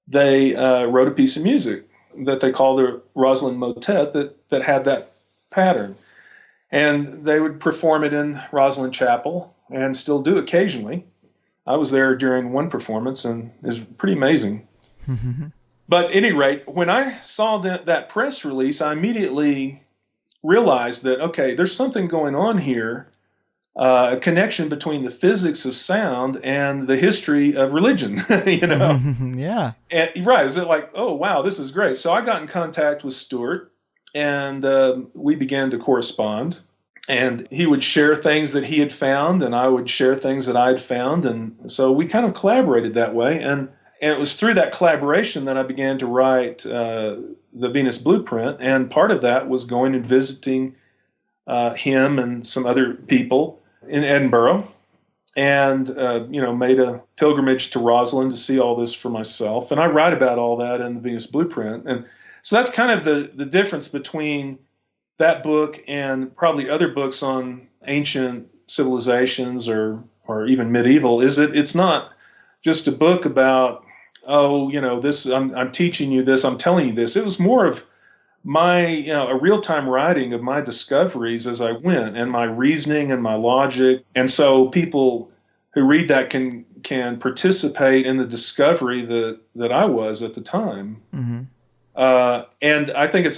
[SPEAKER 3] they wrote a piece of music that they called the Rosslyn Motet that had that pattern. And they would perform it in Rosslyn Chapel, and still do occasionally. I was there during one performance, and it was pretty amazing. But at any rate, when I saw that press release, I immediately realized that, okay, there's something going on here, a connection between the physics of sound and the history of religion,
[SPEAKER 1] Yeah.
[SPEAKER 3] And, right. Is it like, oh, wow, this is great. So I got in contact with Stuart, and we began to correspond. And he would share things that he had found, and I would share things that I'd found. And so we kind of collaborated that way. And it was through that collaboration that I began to write the Venus Blueprint. And part of that was going and visiting him and some other people in Edinburgh, and made a pilgrimage to Rosslyn to see all this for myself. And I write about all that in the Venus Blueprint. And so that's kind of the difference between that book and probably other books on ancient civilizations or even medieval, is that it's not just a book about, this, I'm teaching you this, I'm telling you this. It was more of my, a real-time writing of my discoveries as I went, and my reasoning and my logic. And so people who read that can participate in the discovery that I was at the time. Mm-hmm. And I think it's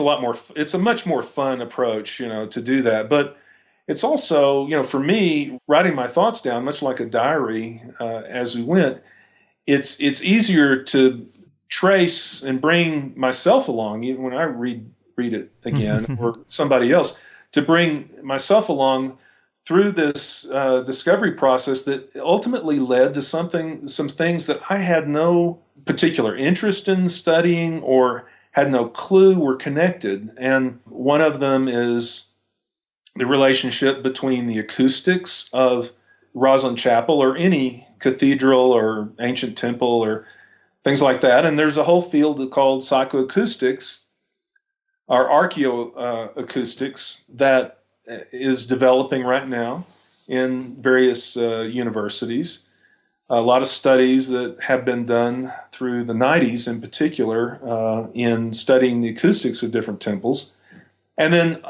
[SPEAKER 3] a much more fun approach, to do that. But it's also, for me, writing my thoughts down, much like a diary, as we went, it's easier to trace and bring myself along, even when I read it again, or somebody else, to bring myself along through this discovery process that ultimately led to some things that I had no particular interest in studying or had no clue were connected. And one of them is the relationship between the acoustics of Rosslyn Chapel or any cathedral or ancient temple or things like that. And there's a whole field called psychoacoustics or archaeoacoustics that is developing right now in various universities. A lot of studies that have been done through the 90s in particular in studying the acoustics of different temples. And then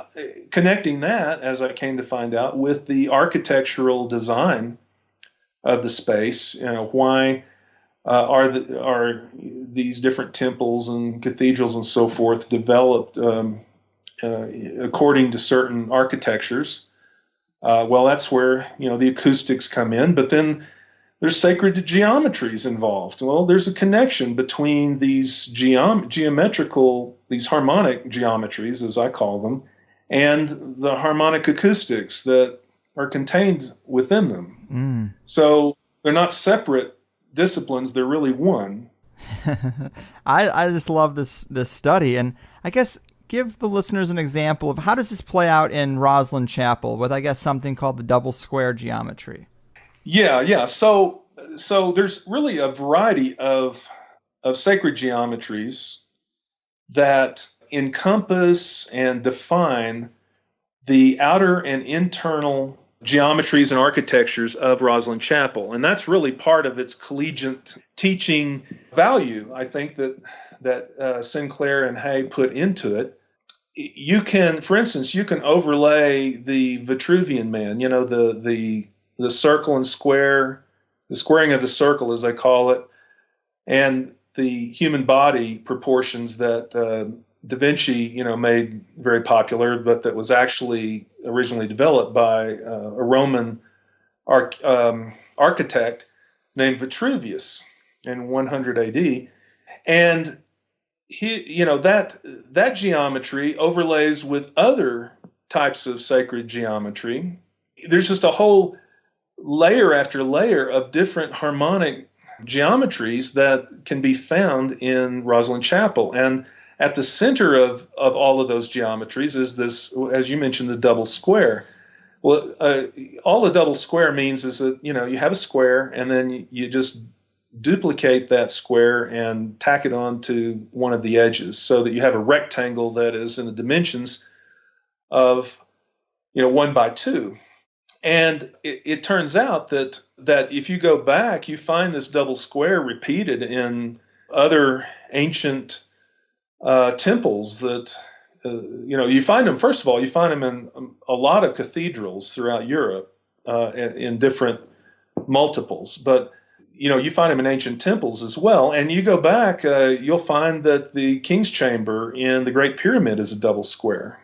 [SPEAKER 3] connecting that, as I came to find out, with the architectural design of the space. Why are these different temples and cathedrals and so forth developed according to certain architectures? Well, that's where the acoustics come in. But then there's sacred geometries involved. Well, there's a connection between these geometrical, these harmonic geometries, as I call them, and the harmonic acoustics that are contained within them. So they're not separate disciplines, they're really one.
[SPEAKER 1] I just love this study. And I guess give the listeners an example of how does this play out in Rosslyn Chapel with, I guess, something called the double square geometry.
[SPEAKER 3] Yeah. So there's really a variety of sacred geometries that encompass and define the outer and internal geometries and architectures of Rosslyn Chapel. And that's really part of its collegiate teaching value, I think, that Sinclair and Hay put into it. You can, for instance, overlay the Vitruvian Man, the circle and square, the squaring of the circle, as they call it, and the human body proportions that Da Vinci, made very popular, but that was actually originally developed by a Roman architect named Vitruvius in 100 AD. And he, that geometry overlays with other types of sacred geometry. There's just a whole layer after layer of different harmonic geometries that can be found in Rosslyn Chapel. And at the center of all of those geometries is this, as you mentioned, the double square. Well, all a double square means is that, you have a square and then you just duplicate that square and tack it onto one of the edges so that you have a rectangle that is in the dimensions of, 1 by 2. And it turns out that if you go back, you find this double square repeated in other ancient temples that, you find them, first of all, you find them in a lot of cathedrals throughout Europe in different multiples. But, you find them in ancient temples as well. And you go back, you'll find that the King's Chamber in the Great Pyramid is a double square.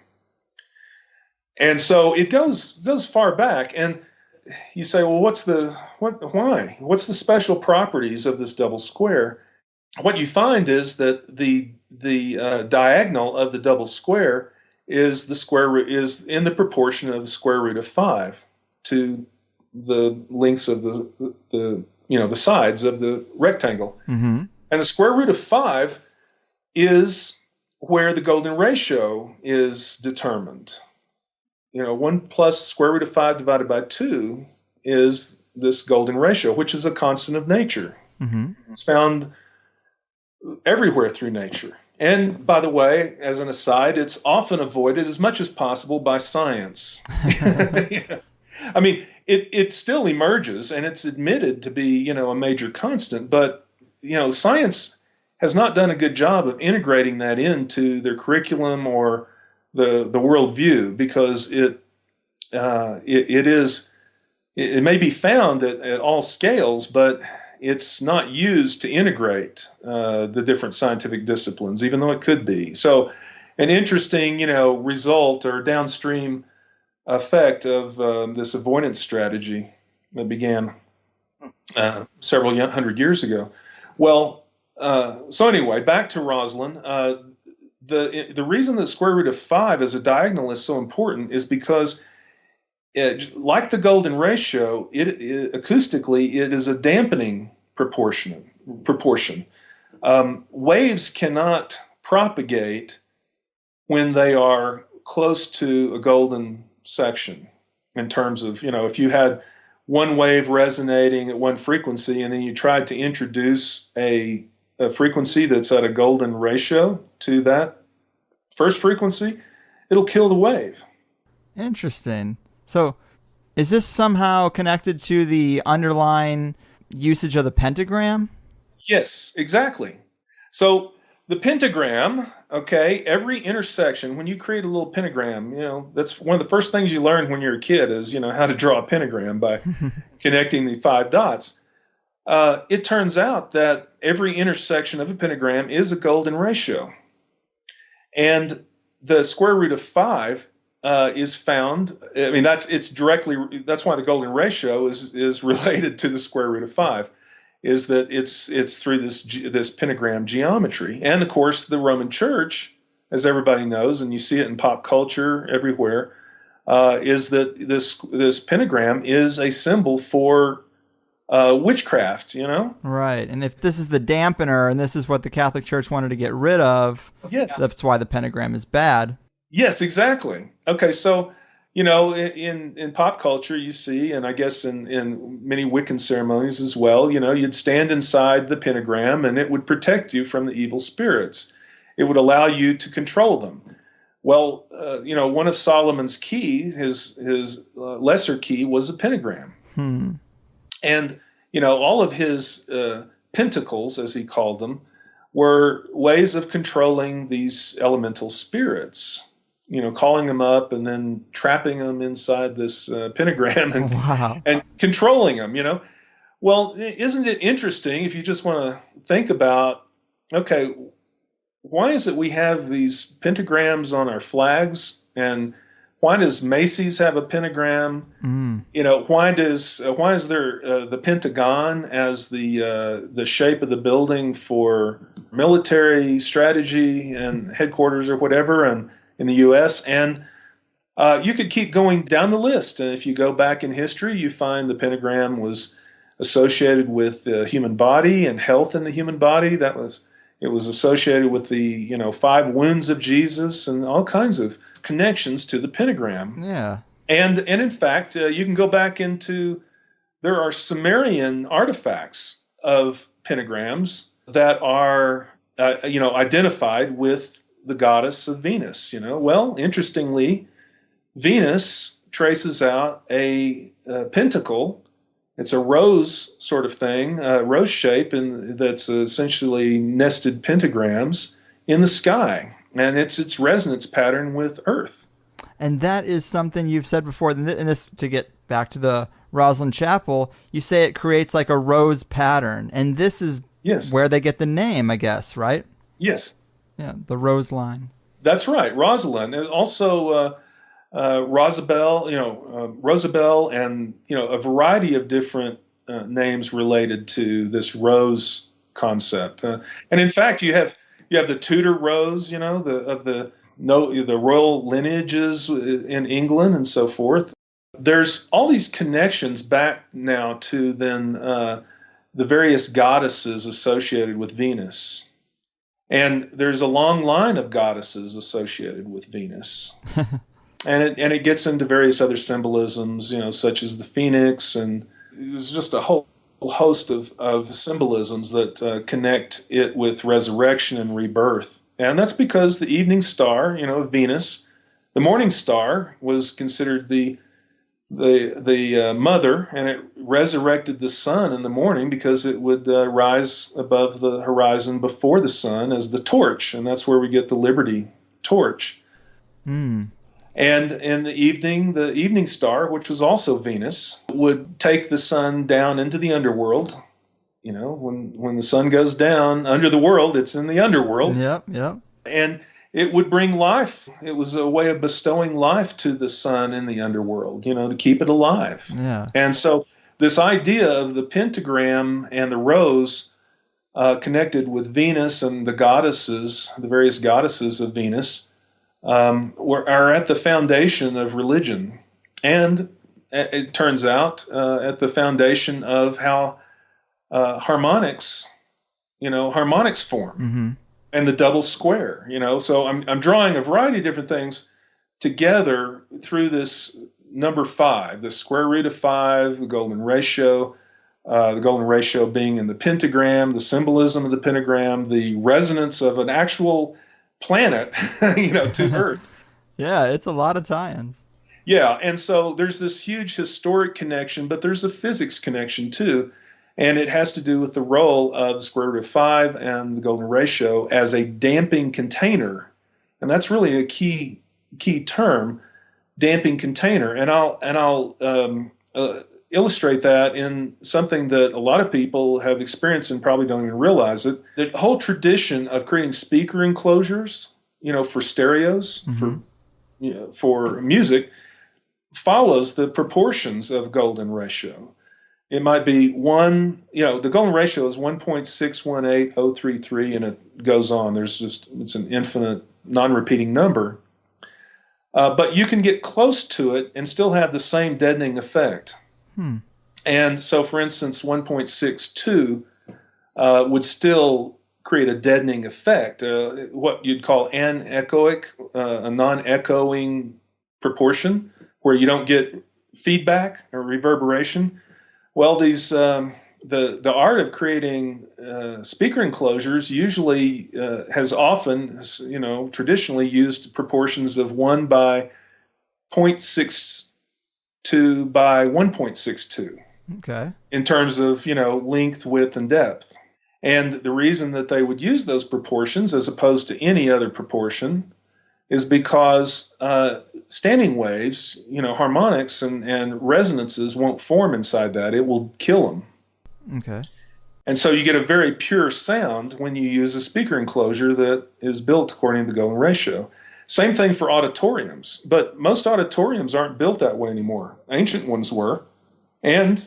[SPEAKER 3] And so it goes far back, and you say, well, why? What's the special properties of this double square? What you find is that the diagonal of the double square is the square root is in the proportion of the square root of 5 to the lengths of the sides of the rectangle. Mm-hmm. And the square root of 5 is where the golden ratio is determined. 1 plus square root of 5 divided by 2 is this golden ratio, which is a constant of nature. Mm-hmm. It's found everywhere through nature. And by the way, as an aside, it's often avoided as much as possible by science. I mean, it still emerges and it's admitted to be, a major constant, but, science has not done a good job of integrating that into their curriculum or the worldview, because it may be found at all scales, but it's not used to integrate the different scientific disciplines, even though it could be. So an interesting, result or downstream effect of this avoidance strategy that began several hundred years ago. Well, so anyway, back to Rosslyn. The reason the square root of 5 as a diagonal is so important is because like the golden ratio, acoustically, it is a dampening proportion. Waves cannot propagate when they are close to a golden section, in terms of, if you had one wave resonating at one frequency and then you tried to introduce a frequency that's at a golden ratio to that first frequency, it'll kill the wave.
[SPEAKER 1] Interesting. So is this somehow connected to the underlying usage of the pentagram?
[SPEAKER 3] Yes, exactly. So the pentagram, okay, every intersection, when you create a little pentagram, that's one of the first things you learn when you're a kid is, how to draw a pentagram by connecting the 5 dots. It turns out that every intersection of a pentagram is a golden ratio. And the square root of 5 is found. I mean, that's why the golden ratio is related to the square root of 5. Is that it's through this pentagram geometry. And of course, the Roman Church, as everybody knows, and you see it in pop culture everywhere, is that this pentagram is a symbol for witchcraft,
[SPEAKER 1] Right. And if this is the dampener and this is what the Catholic Church wanted to get rid of,
[SPEAKER 3] yes,
[SPEAKER 1] that's why the pentagram is bad.
[SPEAKER 3] Yes, exactly. Okay, so in pop culture, you see, and I guess in many Wiccan ceremonies as well, you'd stand inside the pentagram and it would protect you from the evil spirits. It would allow you to control them. Well, one of Solomon's key, his lesser key, was a pentagram. And, all of his pentacles, as he called them, were ways of controlling these elemental spirits. Calling them up and then trapping them inside this pentagram and controlling them, Well, isn't it interesting if you just want to think about, okay, why is it we have these pentagrams on our flags, and why does Macy's have a pentagram? Why is there the Pentagon as the shape of the building for military strategy and headquarters or whatever, and in the U.S., and you could keep going down the list. And if you go back in history, you find the pentagram was associated with the human body and health in the human body. It was associated with the 5 wounds of Jesus and all kinds of connections to the pentagram.
[SPEAKER 1] Yeah.
[SPEAKER 3] And in fact, you can go back there are Sumerian artifacts of pentagrams that are identified with the goddess of Venus. Well, interestingly, Venus traces out a pentacle. It's a rose sort of thing, rose shape, and that's essentially nested pentagrams in the sky, and it's its resonance pattern with Earth.
[SPEAKER 1] And that is something you've said before. And this, to get back to the Rosslyn Chapel, you say it creates like a rose pattern, and this is where they get the name, I guess, right?
[SPEAKER 3] Yes.
[SPEAKER 1] Yeah, the rose line.
[SPEAKER 3] That's right, Rosalind, and also Rosabelle, and a variety of different names related to this rose concept. And in fact, you have the Tudor rose, the royal lineages in England and so forth. There's all these connections back now to then the various goddesses associated with Venus. And there's a long line of goddesses associated with Venus. and it gets into various other symbolisms, such as the phoenix, and there's just a whole host of symbolisms that connect it with resurrection and rebirth. And that's because the evening star, Venus, the morning star, was considered the mother, and it resurrected the sun in the morning because it would rise above the horizon before the sun as the torch, and that's where we get the Liberty torch. And in the evening star, which was also Venus, would take the sun down into the underworld. When the sun goes down under the world, it's in the underworld.
[SPEAKER 1] Yep.
[SPEAKER 3] And it would bring life. It was a way of bestowing life to the sun in the underworld, to keep it alive.
[SPEAKER 1] Yeah.
[SPEAKER 3] And so this idea of the pentagram and the rose connected with Venus and the goddesses, the various goddesses of Venus, are at the foundation of religion. And it turns out at the foundation of how harmonics form. and the double square, So I'm drawing a variety of different things together through this number 5, the square root of 5, the golden ratio being in the pentagram, the symbolism of the pentagram, the resonance of an actual planet, to Earth.
[SPEAKER 1] Yeah, it's a lot of tie-ins.
[SPEAKER 3] Yeah, and so there's this huge historic connection, but there's a physics connection too, and it has to do with the role of the square root of 5 and the golden ratio as a damping container, and that's really a key term, damping container. And I'll illustrate that in something that a lot of people have experienced and probably don't even realize it. The whole tradition of creating speaker enclosures, for stereos, for music, follows the proportions of golden ratio. It might be the golden ratio is 1.618033, and it goes on. It's an infinite, non-repeating number. But you can get close to it and still have the same deadening effect. And so, for instance, 1.62 would still create a deadening effect, what you'd call anechoic, a non-echoing proportion, where you don't get feedback or reverberation. Well, these the art of creating speaker enclosures usually has often, traditionally used proportions of 1 by 0.62 by 1.62.
[SPEAKER 1] Okay.
[SPEAKER 3] In terms of, length, width, and depth. And the reason that they would use those proportions as opposed to any other proportion is because standing waves, harmonics and resonances won't form inside that. It will kill them.
[SPEAKER 1] Okay.
[SPEAKER 3] And so you get a very pure sound when you use a speaker enclosure that is built according to the golden ratio. Same thing for auditoriums, but most auditoriums aren't built that way anymore. Ancient ones were. And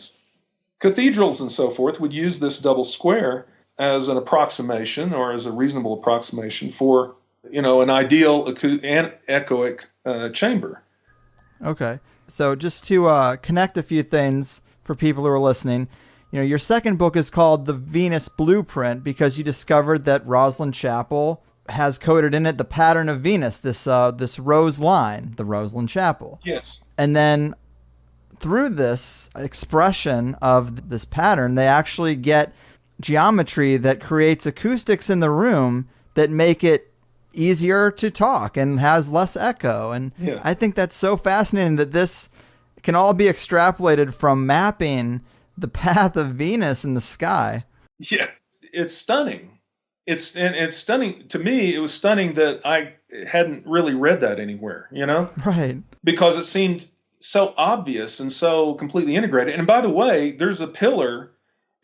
[SPEAKER 3] cathedrals and so forth would use this double square as an approximation, or as a reasonable approximation for, an ideal anechoic chamber.
[SPEAKER 1] Okay. So just to connect a few things for people who are listening, your second book is called The Venus Blueprint because you discovered that Rosslyn Chapel has coded in it the pattern of Venus, this rose line, the Rosslyn Chapel.
[SPEAKER 3] Yes.
[SPEAKER 1] And then through this expression of this pattern, they actually get geometry that creates acoustics in the room that make it easier to talk and has less echo. And
[SPEAKER 3] yeah.
[SPEAKER 1] I think that's so fascinating that this can all be extrapolated from mapping the path of Venus in the sky.
[SPEAKER 3] Yeah, it's stunning. It's stunning to me. It was stunning that I hadn't really read that anywhere,
[SPEAKER 1] Right.
[SPEAKER 3] Because it seemed so obvious and so completely integrated. And by the way, there's a pillar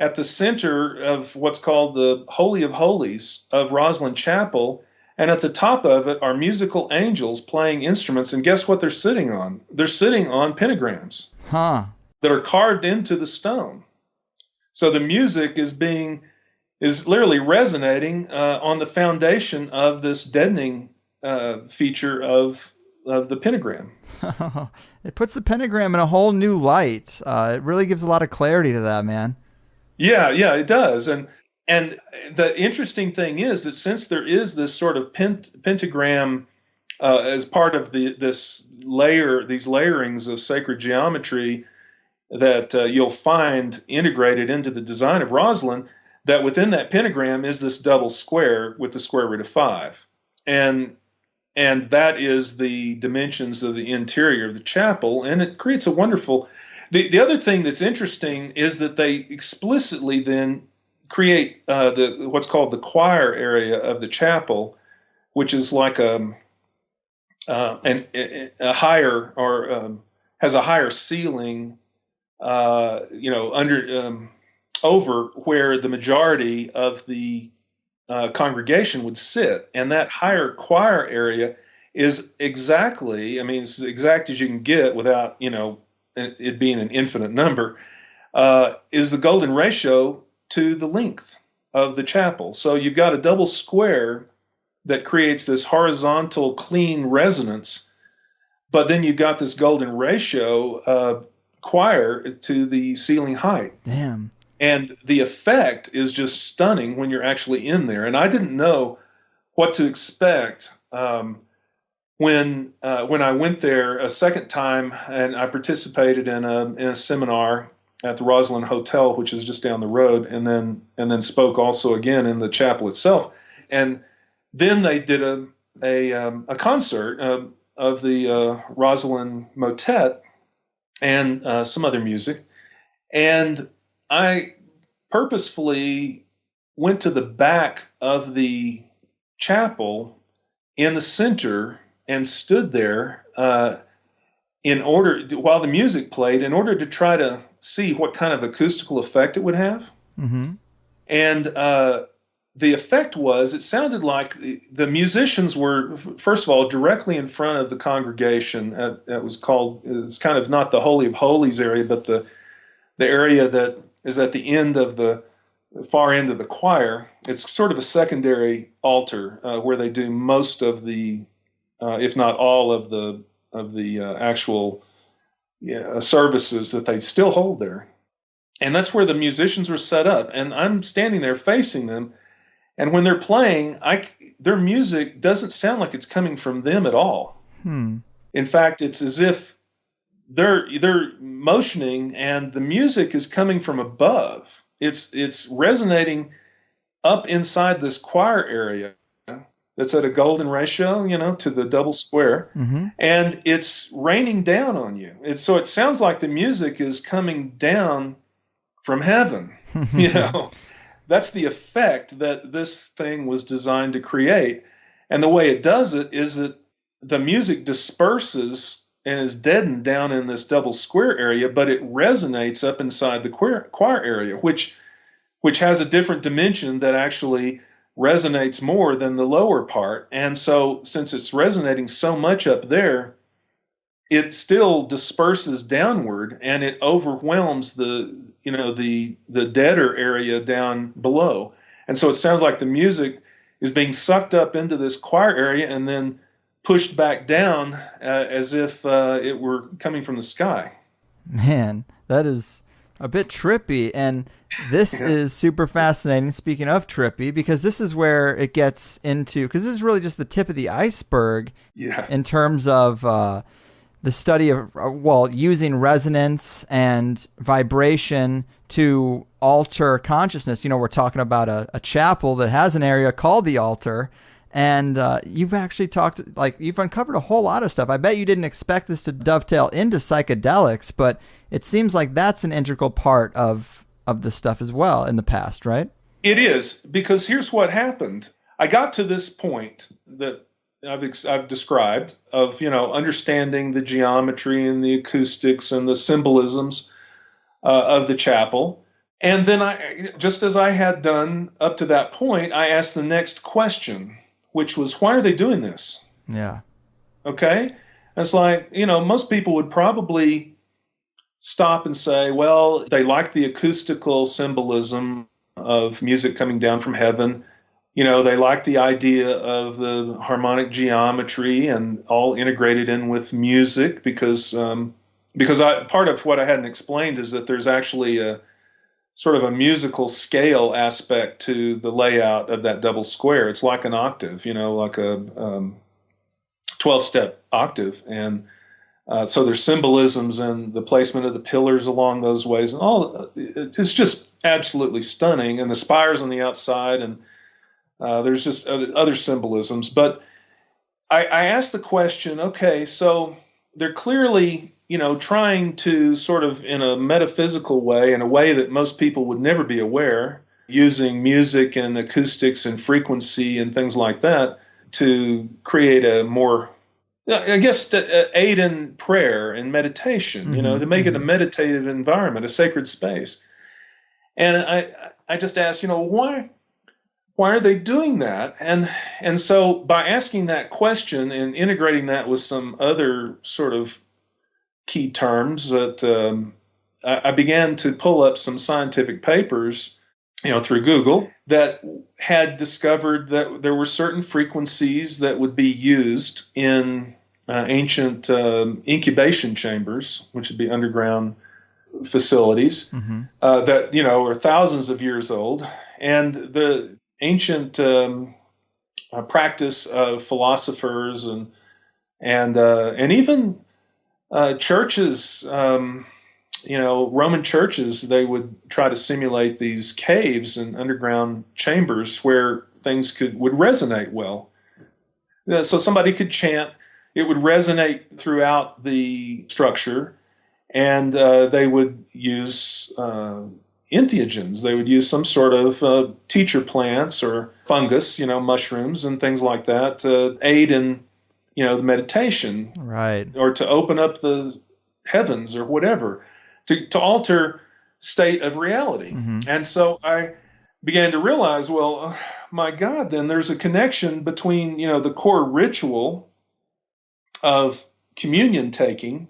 [SPEAKER 3] at the center of what's called the Holy of Holies of Rosslyn Chapel, and at the top of it are musical angels playing instruments, and guess what they're sitting on? They're sitting on pentagrams that are carved into the stone. So the music is literally resonating on the foundation of this deadening feature of the pentagram.
[SPEAKER 1] It puts the pentagram in a whole new light. It really gives a lot of clarity to that, man.
[SPEAKER 3] Yeah, it does. And the interesting thing is that since there is this sort of pentagram as part of these layerings of sacred geometry that you'll find integrated into the design of Rosslyn, that within that pentagram is this double square with the square root of 5. And that is the dimensions of the interior of the chapel, and it creates a wonderful... The other thing that's interesting is that they explicitly then create what's called the choir area of the chapel, which is like a higher, or has a higher ceiling, over where the majority of the congregation would sit. And that higher choir area is exactly, it's as exact as you can get without, it being an infinite number, is the golden ratio to the length of the chapel. So you've got a double square that creates this horizontal clean resonance, but then you've got this golden ratio choir to the ceiling height.
[SPEAKER 1] Damn.
[SPEAKER 3] And the effect is just stunning when you're actually in there. And I didn't know what to expect when I went there a second time, and I participated in a seminar at the Rosslyn Hotel, which is just down the road, and then spoke also again in the chapel itself. And then they did a concert of the Rosslyn Motet and some other music. And I purposefully went to the back of the chapel in the center and stood there while the music played, in order to try to see what kind of acoustical effect it would have.
[SPEAKER 1] Mm-hmm.
[SPEAKER 3] And the effect was, it sounded like the musicians were, first of all, directly in front of the congregation. It's kind of not the Holy of Holies area, but the area that is at the end of the far end of the choir. It's sort of a secondary altar where they do most of the, if not all of the actual services that they still hold there. And that's where the musicians were set up. And I'm standing there facing them. And when they're playing, their music doesn't sound like it's coming from them at all. In fact, it's as if they're motioning, and the music is coming from above. It's resonating up inside this choir area that's at a golden ratio, to the double square,
[SPEAKER 1] Mm-hmm.
[SPEAKER 3] and it's raining down on you. So it sounds like the music is coming down from heaven. That's the effect that this thing was designed to create. And the way it does it is that the music disperses and is deadened down in this double square area, but it resonates up inside the choir area, which has a different dimension that actually resonates more than the lower part. And so since it's resonating so much up there, it still disperses downward, and it overwhelms the deader area down below. And so it sounds like the music is being sucked up into this choir area and then pushed back down as if it were coming from the sky.
[SPEAKER 1] Man, that is a bit trippy. And this is super fascinating, speaking of trippy, because this is where it gets into, because this is really just the tip of the iceberg in terms of the study of, using resonance and vibration to alter consciousness. We're talking about a chapel that has an area called the altar, and you've actually you've uncovered a whole lot of stuff. I bet you didn't expect this to dovetail into psychedelics, but it seems like that's an integral part of this stuff as well in the past, right?
[SPEAKER 3] It is, because here's what happened. I got to this point that I've described of, understanding the geometry and the acoustics and the symbolisms of the chapel. And then just as I had done up to that point, I asked the next question, which was, why are they doing this?
[SPEAKER 1] Yeah.
[SPEAKER 3] Okay. It's like, most people would probably stop and say, well, they like the acoustical symbolism of music coming down from heaven. They like the idea of the harmonic geometry and all integrated in with music because part of what I hadn't explained is that there's actually a sort of a musical scale aspect to the layout of that double square. It's like an octave, like a 12-step octave. And so there's symbolisms and the placement of the pillars along those ways. And it's just absolutely stunning. And the spires on the outside, and there's just other symbolisms. But I asked the question, okay, so they're clearly, trying to sort of, in a metaphysical way, in a way that most people would never be aware, using music and acoustics and frequency and things like that to create a more, I guess, to aid in prayer and meditation, to make it a meditative environment, a sacred space. And I just asked, why are they doing that? And so by asking that question and integrating that with some other sort of key terms, that I began to pull up some scientific papers, through Google, that had discovered that there were certain frequencies that would be used in ancient incubation chambers, which would be underground facilities, that are thousands of years old. And the ancient practice of philosophers and even churches. Roman churches, they would try to simulate these caves and underground chambers where things would resonate well. So somebody could chant, it would resonate throughout the structure, and they would use entheogens. They would use some sort of teacher plants or fungus, mushrooms and things like that to aid in, the meditation.
[SPEAKER 1] Right.
[SPEAKER 3] Or to open up the heavens or whatever, to alter state of reality. Mm-hmm. And so I began to realize, well, my God, then there's a connection between, the core ritual of communion taking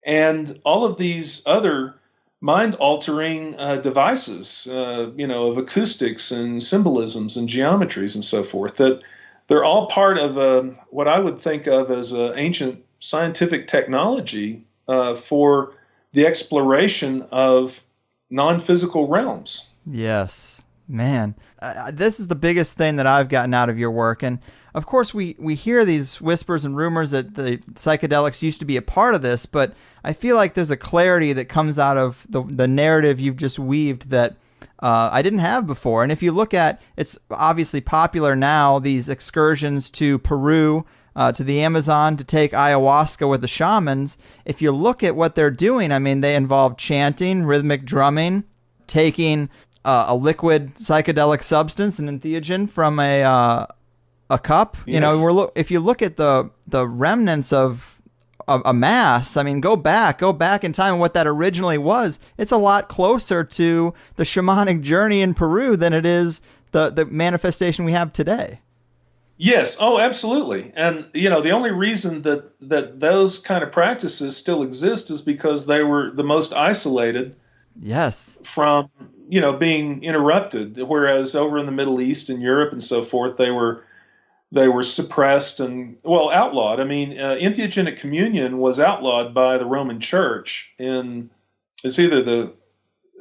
[SPEAKER 3] and all of these other mind-altering devices, of acoustics and symbolisms and geometries and so forth, that they're all part of what I would think of as ancient scientific technology for the exploration of non-physical realms.
[SPEAKER 1] Yes, man. This is the biggest thing that I've gotten out of your work. And of course, we hear these whispers and rumors that the psychedelics used to be a part of this, but I feel like there's a clarity that comes out of the narrative you've just weaved that I didn't have before. And if you look at, it's obviously popular now, these excursions to Peru, to the Amazon to take ayahuasca with the shamans. If you look at what they're doing, I mean, they involve chanting, rhythmic drumming, taking a liquid psychedelic substance, an entheogen, from a cup. Yes. If you look at the remnants of a mass, I mean, go back in time, and what that originally was, it's a lot closer to the shamanic journey in Peru than it is the manifestation we have today.
[SPEAKER 3] Yes. Oh, absolutely. And, the only reason that those kind of practices still exist is because they were the most isolated.
[SPEAKER 1] Yes.
[SPEAKER 3] From, being interrupted. Whereas over in the Middle East and Europe and so forth, they were suppressed and, outlawed. I mean, entheogenic communion was outlawed by the Roman Church it's either the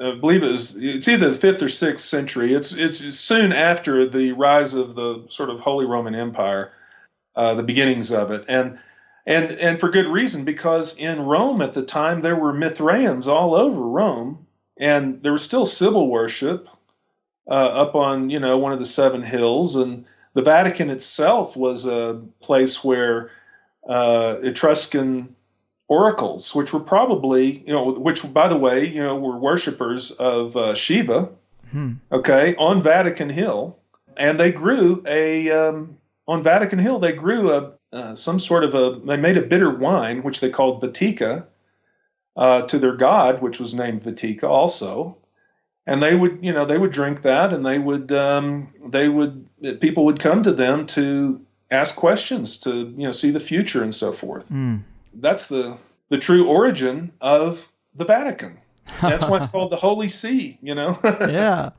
[SPEAKER 3] 5th or 6th century. It's soon after the rise of the sort of Holy Roman Empire, the beginnings of it, and for good reason, because in Rome at the time there were Mithraians all over Rome, and there was still Sibyl worship up on one of the 7 hills, and the Vatican itself was a place where Etruscan oracles, which were probably, which by the way, were worshipers of Shiva, okay, on Vatican Hill, and they grew on Vatican Hill they grew they made a bitter wine which they called Vitica to their god, which was named Vitica also, and they would drink that, and people would come to them to ask questions, to see the future and so forth. That's the true origin of the Vatican. That's why it's called the Holy See,
[SPEAKER 1] Yeah.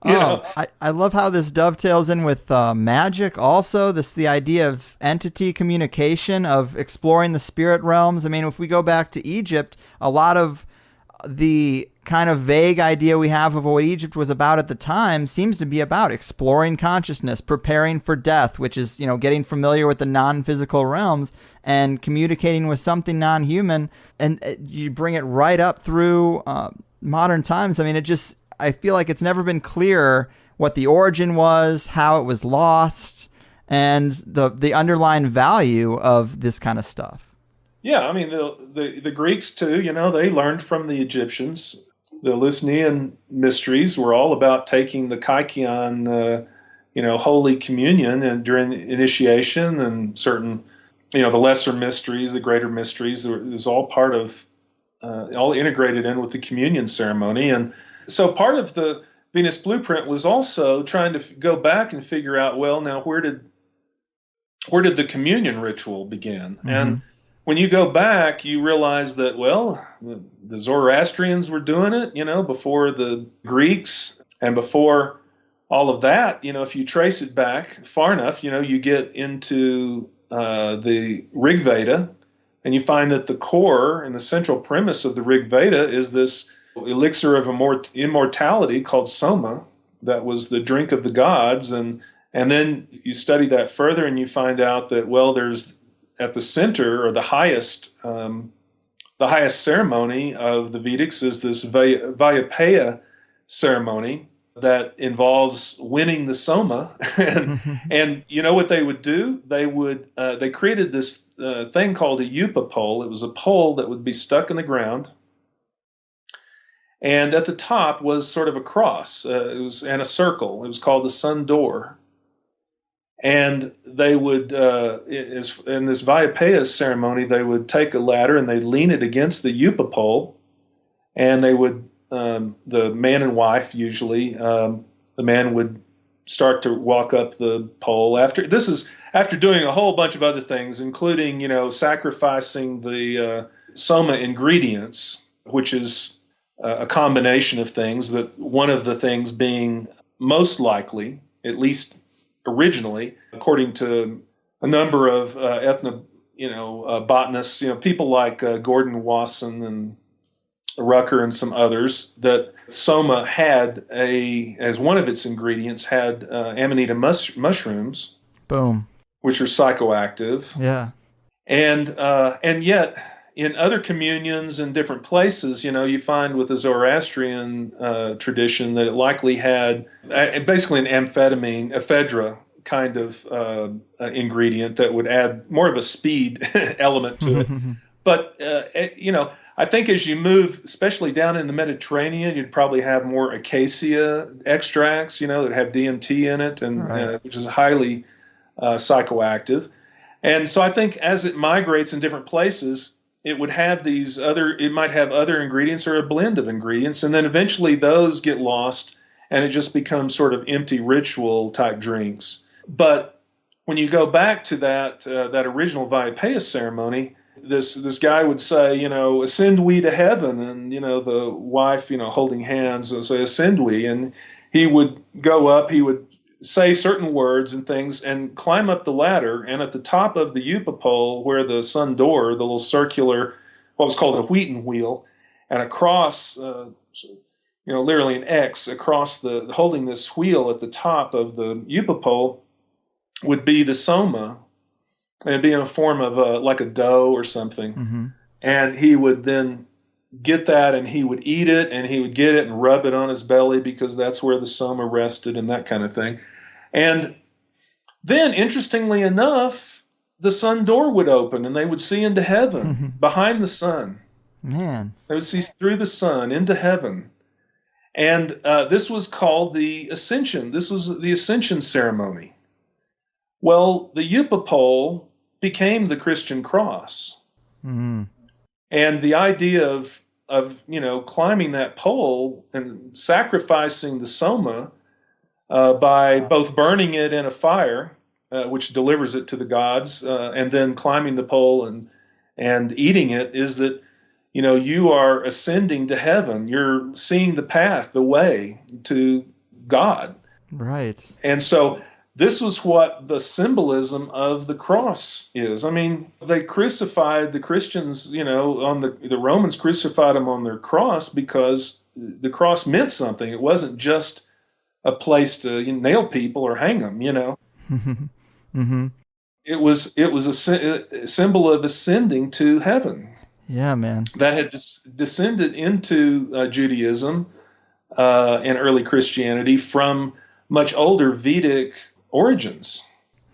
[SPEAKER 1] I love how this dovetails in with magic also. The idea of entity communication, of exploring the spirit realms. I mean, if we go back to Egypt, a lot of the kind of vague idea we have of what Egypt was about at the time seems to be about exploring consciousness, preparing for death, which is, getting familiar with the non-physical realms and communicating with something non-human. And you bring it right up through modern times. I mean, I feel like it's never been clearer what the origin was, how it was lost, and the underlying value of this kind of stuff.
[SPEAKER 3] Yeah, I mean, the Greeks too, they learned from the Egyptians. The Eleusinian mysteries were all about taking the kykeon, Holy Communion, and during initiation, and certain, the lesser mysteries, the greater mysteries, it was all part of, all integrated in with the communion ceremony. And so part of the Venus Blueprint was also trying to go back and figure out, well, now where did the communion ritual begin? Mm-hmm. And when you go back, you realize that, well, the Zoroastrians were doing it, before the Greeks, and before all of that, if you trace it back far enough, you get into the Rig Veda, and you find that the core and the central premise of the Rig Veda is this elixir of immortality called Soma, that was the drink of the gods, and And then you study that further and you find out that, well, there's at the center, or the highest ceremony of the Vedics is this Vayapaya ceremony that involves winning the Soma. and you know what they would do? They created this thing called a Yupa pole. It was a pole that would be stuck in the ground. And at the top was sort of a cross, and a circle. It was called the sun door. And they would, in this Vayapaya ceremony, they would take a ladder and they'd lean it against the Yupa pole, and they would, the man and wife usually, the man would start to walk up the pole after doing a whole bunch of other things, including, sacrificing the soma ingredients, which is a combination of things, that one of the things being most likely, at least originally, according to a number of botanists, people like Gordon Wasson and Rucker and some others, that soma had as one of its ingredients had amanita mushrooms.
[SPEAKER 1] Boom.
[SPEAKER 3] Which are psychoactive.
[SPEAKER 1] Yeah.
[SPEAKER 3] And yet in other communions in different places, you find with the Zoroastrian tradition that it likely had basically an amphetamine, ephedra kind of ingredient that would add more of a speed element to it. But, I think as you move, especially down in the Mediterranean, you'd probably have more acacia extracts, that have DMT in it, and
[SPEAKER 1] right.
[SPEAKER 3] Which is highly psychoactive. And so I think as it migrates in different places, it would have it might have other ingredients or a blend of ingredients, and then eventually those get lost and it just becomes sort of empty ritual type drinks. But when you go back to that original Vayapaya ceremony, this guy would say, ascend we to heaven, and the wife, holding hands, would say, ascend we, and he would go up, he would say certain words and things and climb up the ladder, and at the top of the Yupa pole, where the sun door, the little circular, what was called a wheaten wheel, and across, literally an X across holding this wheel at the top of the Yupa pole would be the soma, and it'd be in a form of like a dough or something.
[SPEAKER 1] Mm-hmm.
[SPEAKER 3] And he would then get that, and he would eat it, and he would get it and rub it on his belly, because that's where the soma rested and that kind of thing. And then, interestingly enough, the sun door would open and they would see into heaven behind the sun.
[SPEAKER 1] Man.
[SPEAKER 3] They would see through the sun into heaven. And this was called the Ascension. This was the Ascension ceremony. Well, the Yupa pole became the Christian cross.
[SPEAKER 1] Mm-hmm.
[SPEAKER 3] And the idea of climbing that pole and sacrificing the soma by both burning it in a fire, which delivers it to the gods, and then climbing the pole and eating it, is that you are ascending to heaven. You're seeing the path, the way to God.
[SPEAKER 1] Right.
[SPEAKER 3] And so this was what the symbolism of the cross is. I mean, they crucified the Christians, the Romans crucified them on their cross because the cross meant something. It wasn't just a place to nail people or hang them,
[SPEAKER 1] Mm-hmm.
[SPEAKER 3] It was a symbol of ascending to heaven.
[SPEAKER 1] Yeah, man. That
[SPEAKER 3] had descended into Judaism and early Christianity from much older Vedic origins.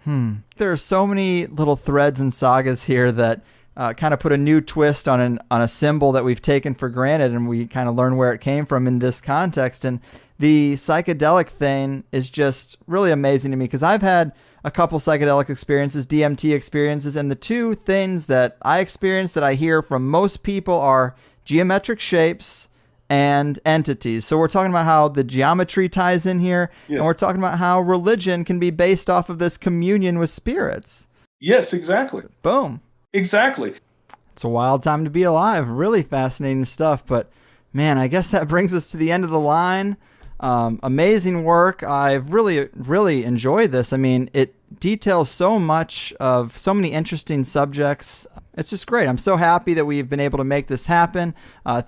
[SPEAKER 1] There are so many little threads and sagas here that kind of put a new twist on a symbol that we've taken for granted, and we kind of learn where it came from in this context. And the psychedelic thing is just really amazing to me, because I've had a couple psychedelic experiences, DMT experiences, and the two things that I experience that I hear from most people are geometric shapes and entities. So we're talking about how the geometry ties in here,
[SPEAKER 3] yes.
[SPEAKER 1] And we're talking about how religion can be based off of this communion with spirits.
[SPEAKER 3] Yes, exactly.
[SPEAKER 1] Boom.
[SPEAKER 3] Exactly.
[SPEAKER 1] It's a wild time to be alive. Really fascinating stuff. But man, I guess that brings us to the end of the line. Amazing work. I've really, really enjoyed this. I mean, details so much of so many interesting subjects. It's just great. I'm so happy that we've been able to make this happen.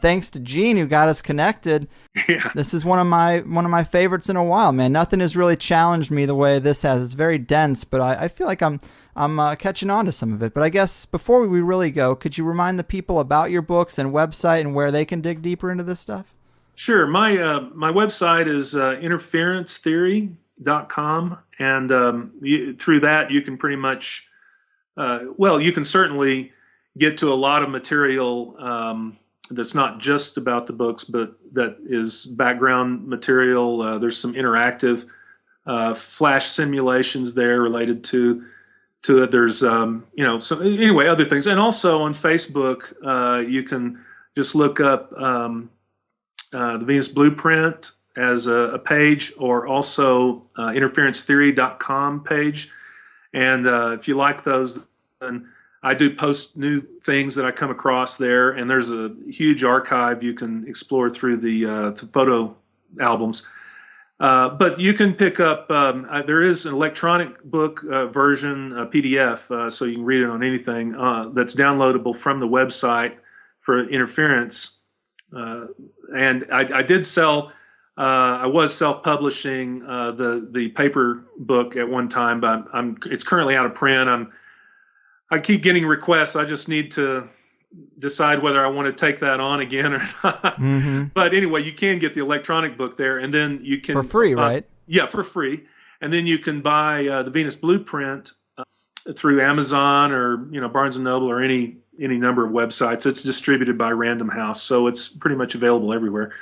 [SPEAKER 1] Thanks to Gene, who got us connected.
[SPEAKER 3] Yeah.
[SPEAKER 1] This is one of my favorites in a while, man. Nothing has really challenged me the way this has. It's very dense, but I feel like I'm catching on to some of it. But I guess before we really go, could you remind the people about your books and website and where they can dig deeper into this stuff?
[SPEAKER 3] Sure. My website is interferencetheory.com, and through that you can pretty much, you can certainly get to a lot of material that's not just about the books, but that is background material. There's some interactive flash simulations there related to it. There's other things, and also on Facebook you can just look up the Venus Blueprint as a page, or also interferencetheory.com page. And if you like those, then I do post new things that I come across there, and there's a huge archive you can explore through the photo albums. But you can pick up, there is an electronic book version, a PDF, so you can read it on anything, that's downloadable from the website for Interference. And I did sell, I was self-publishing the paper book at one time, but it's currently out of print. I keep getting requests. I just need to decide whether I want to take that on again or not. Mm-hmm. But anyway, you can get the electronic book there, and then you can
[SPEAKER 1] for free, right?
[SPEAKER 3] Yeah, for free. And then you can buy the Venus Blueprint through Amazon or Barnes and Noble or any number of websites. It's distributed by Random House, so it's pretty much available everywhere.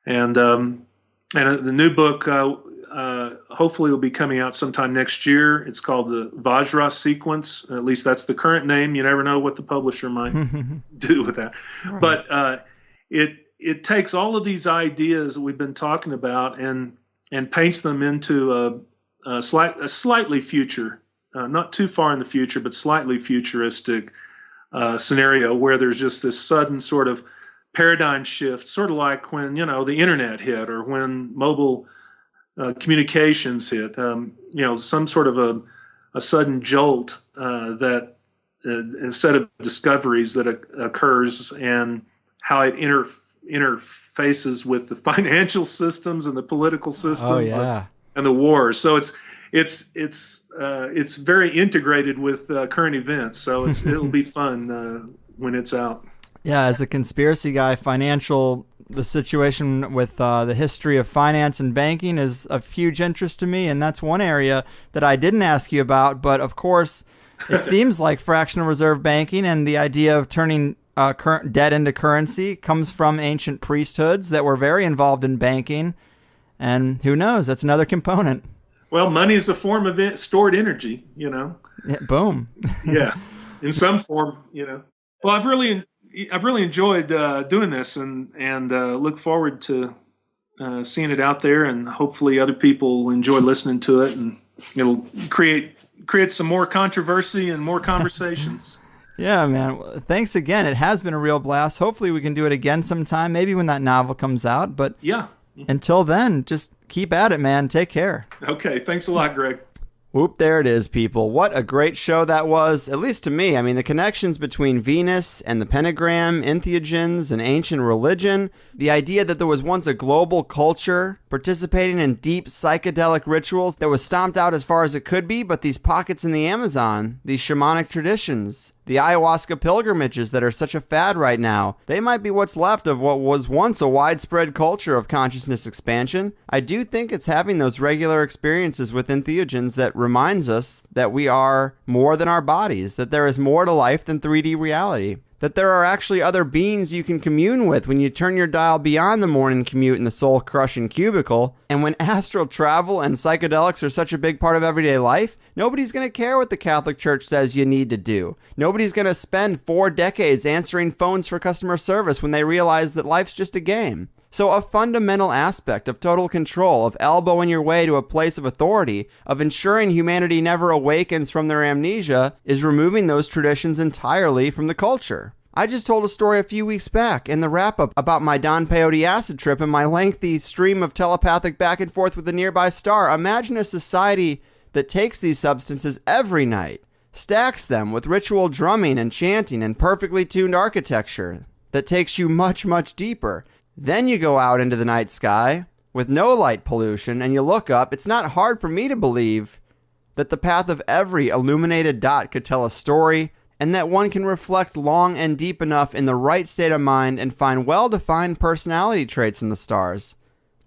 [SPEAKER 3] And the new book hopefully will be coming out sometime next year. It's called the Vajra Sequence. At least that's the current name. You never know what the publisher might do with that. Right. But it takes all of these ideas that we've been talking about and paints them into a slightly future, not too far in the future, but slightly futuristic scenario where there's just this sudden sort of paradigm shift, sort of like when the internet hit, or when mobile communications hit. Some sort of a sudden jolt that a set of discoveries that occurs, and how it interfaces with the financial systems and the political systems and the wars. So it's very integrated with current events. So it'll be fun when it's out.
[SPEAKER 1] Yeah, as a conspiracy guy, the situation with the history of finance and banking is of huge interest to me, and that's one area that I didn't ask you about. But of course, it seems like fractional reserve banking and the idea of turning current debt into currency comes from ancient priesthoods that were very involved in banking. And who knows? That's another component.
[SPEAKER 3] Well, money is a form of stored energy,
[SPEAKER 1] Yeah, boom.
[SPEAKER 3] Yeah, in some form, Well, I've really enjoyed doing this, and look forward to seeing it out there, and hopefully other people enjoy listening to it, and it'll create some more controversy and more conversations.
[SPEAKER 1] Yeah, man. Thanks again. It has been a real blast. Hopefully we can do it again sometime, maybe when that novel comes out. But
[SPEAKER 3] yeah.
[SPEAKER 1] Until then, just keep at it, man. Take care.
[SPEAKER 3] Okay. Thanks a lot, Greg.
[SPEAKER 1] Whoop, there it is, people. What a great show that was, at least to me. I mean, the connections between Venus and the pentagram, entheogens, and ancient religion, the idea that there was once a global culture participating in deep psychedelic rituals that was stomped out as far as it could be, but these pockets in the Amazon, these shamanic traditions, the ayahuasca pilgrimages that are such a fad right now, they might be what's left of what was once a widespread culture of consciousness expansion. I do think it's having those regular experiences with entheogens that reminds us that we are more than our bodies, that there is more to life than 3D reality, that there are actually other beings you can commune with when you turn your dial beyond the morning commute in the soul-crushing cubicle. And when astral travel and psychedelics are such a big part of everyday life, nobody's going to care what the Catholic Church says you need to do. Nobody's going to spend 4 decades answering phones for customer service when they realize that life's just a game. So a fundamental aspect of total control, of elbowing your way to a place of authority, of ensuring humanity never awakens from their amnesia, is removing those traditions entirely from the culture. I just told a story a few weeks back in the wrap-up about my Don Peyote acid trip and my lengthy stream of telepathic back and forth with a nearby star. Imagine a society that takes these substances every night, stacks them with ritual drumming and chanting and perfectly tuned architecture that takes you much, much deeper. Then you go out into the night sky with no light pollution and you look up. It's not hard for me to believe that the path of every illuminated dot could tell a story, and that one can reflect long and deep enough in the right state of mind and find well-defined personality traits in the stars.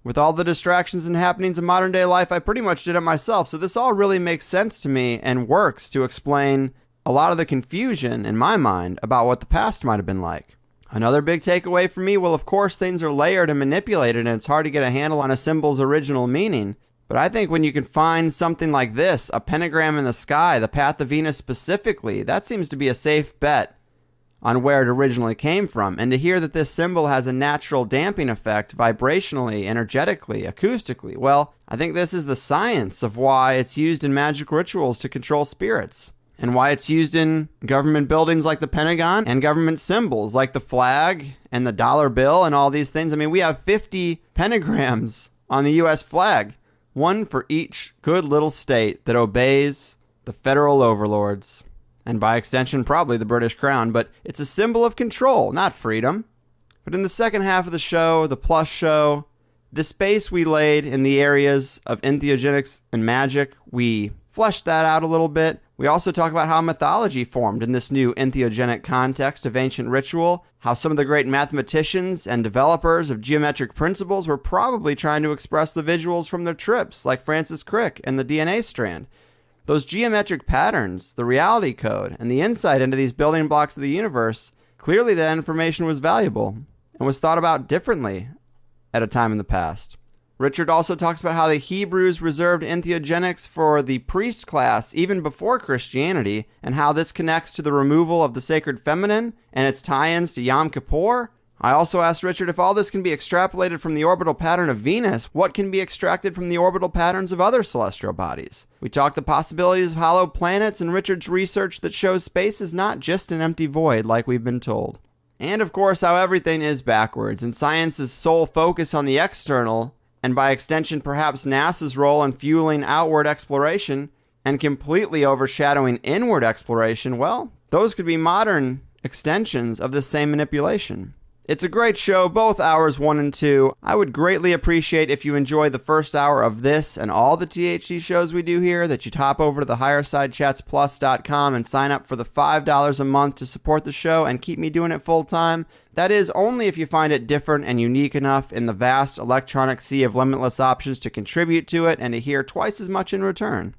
[SPEAKER 1] With all the distractions and happenings of modern day life, I pretty much did it myself, so this all really makes sense to me and works to explain a lot of the confusion in my mind about what the past might have been like. Another big takeaway for me, well, of course, things are layered and manipulated, and it's hard to get a handle on a symbol's original meaning. But I think when you can find something like this, a pentagram in the sky, the path of Venus specifically, that seems to be a safe bet on where it originally came from. And to hear that this symbol has a natural damping effect vibrationally, energetically, acoustically, well, I think this is the science of why it's used in magic rituals to control spirits, and why it's used in government buildings like the Pentagon and government symbols like the flag and the dollar bill and all these things. I mean, we have 50 pentagrams on the U.S. flag. One for each good little state that obeys the federal overlords, and by extension, probably the British Crown, but it's a symbol of control, not freedom. But in the second half of the show, the plus show, the space we laid in the areas of entheogenics and magic, we fleshed that out a little bit. We also talk about how mythology formed in this new entheogenic context of ancient ritual, how some of the great mathematicians and developers of geometric principles were probably trying to express the visuals from their trips, like Francis Crick and the DNA strand. Those geometric patterns, the reality code, and the insight into these building blocks of the universe, clearly that information was valuable and was thought about differently at a time in the past. Richard also talks about how the Hebrews reserved entheogenics for the priest class even before Christianity, and how this connects to the removal of the sacred feminine and its tie-ins to Yom Kippur. I also asked Richard if all this can be extrapolated from the orbital pattern of Venus, what can be extracted from the orbital patterns of other celestial bodies. We talked the possibilities of hollow planets and Richard's research that shows space is not just an empty void like we've been told. And of course, how everything is backwards, and science's sole focus on the external, and by extension perhaps NASA's role in fueling outward exploration and completely overshadowing inward exploration, well, those could be modern extensions of this same manipulation. It's a great show, both hours 1 and 2. I would greatly appreciate if you enjoy the first hour of this and all the THC shows we do here, that you'd hop over to the HighersideChatsPlus.com and sign up for the $5 a month to support the show and keep me doing it full time. That is only if you find it different and unique enough in the vast electronic sea of limitless options to contribute to it and to hear twice as much in return.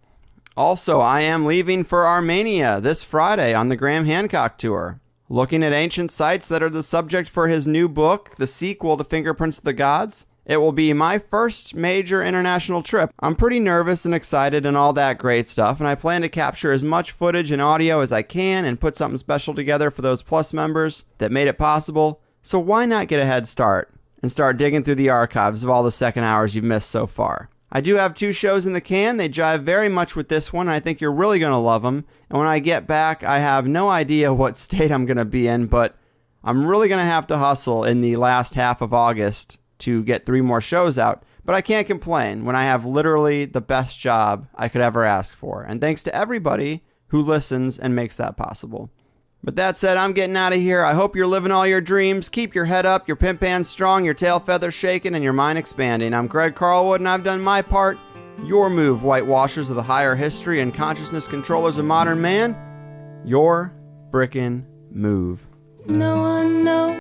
[SPEAKER 1] Also, I am leaving for Armenia this Friday on the Graham Hancock Tour, looking at ancient sites that are the subject for his new book, the sequel to Fingerprints of the Gods. It will be my first major international trip. I'm pretty nervous and excited and all that great stuff, and I plan to capture as much footage and audio as I can and put something special together for those Plus members that made it possible. So why not get a head start and start digging through the archives of all the second hours you've missed so far? I do have 2 shows in the can. They jive very much with this one. I think you're really going to love them. And when I get back, I have no idea what state I'm going to be in, but I'm really going to have to hustle in the last half of August to get 3 more shows out. But I can't complain when I have literally the best job I could ever ask for. And thanks to everybody who listens and makes that possible. But that said, I'm getting out of here. I hope you're living all your dreams. Keep your head up, your pimp hand strong, your tail feathers shaking, and your mind expanding. I'm Greg Carlwood, and I've done my part. Your move, whitewashers of the higher history and consciousness controllers of modern man. Your frickin' move.
[SPEAKER 4] No one knows.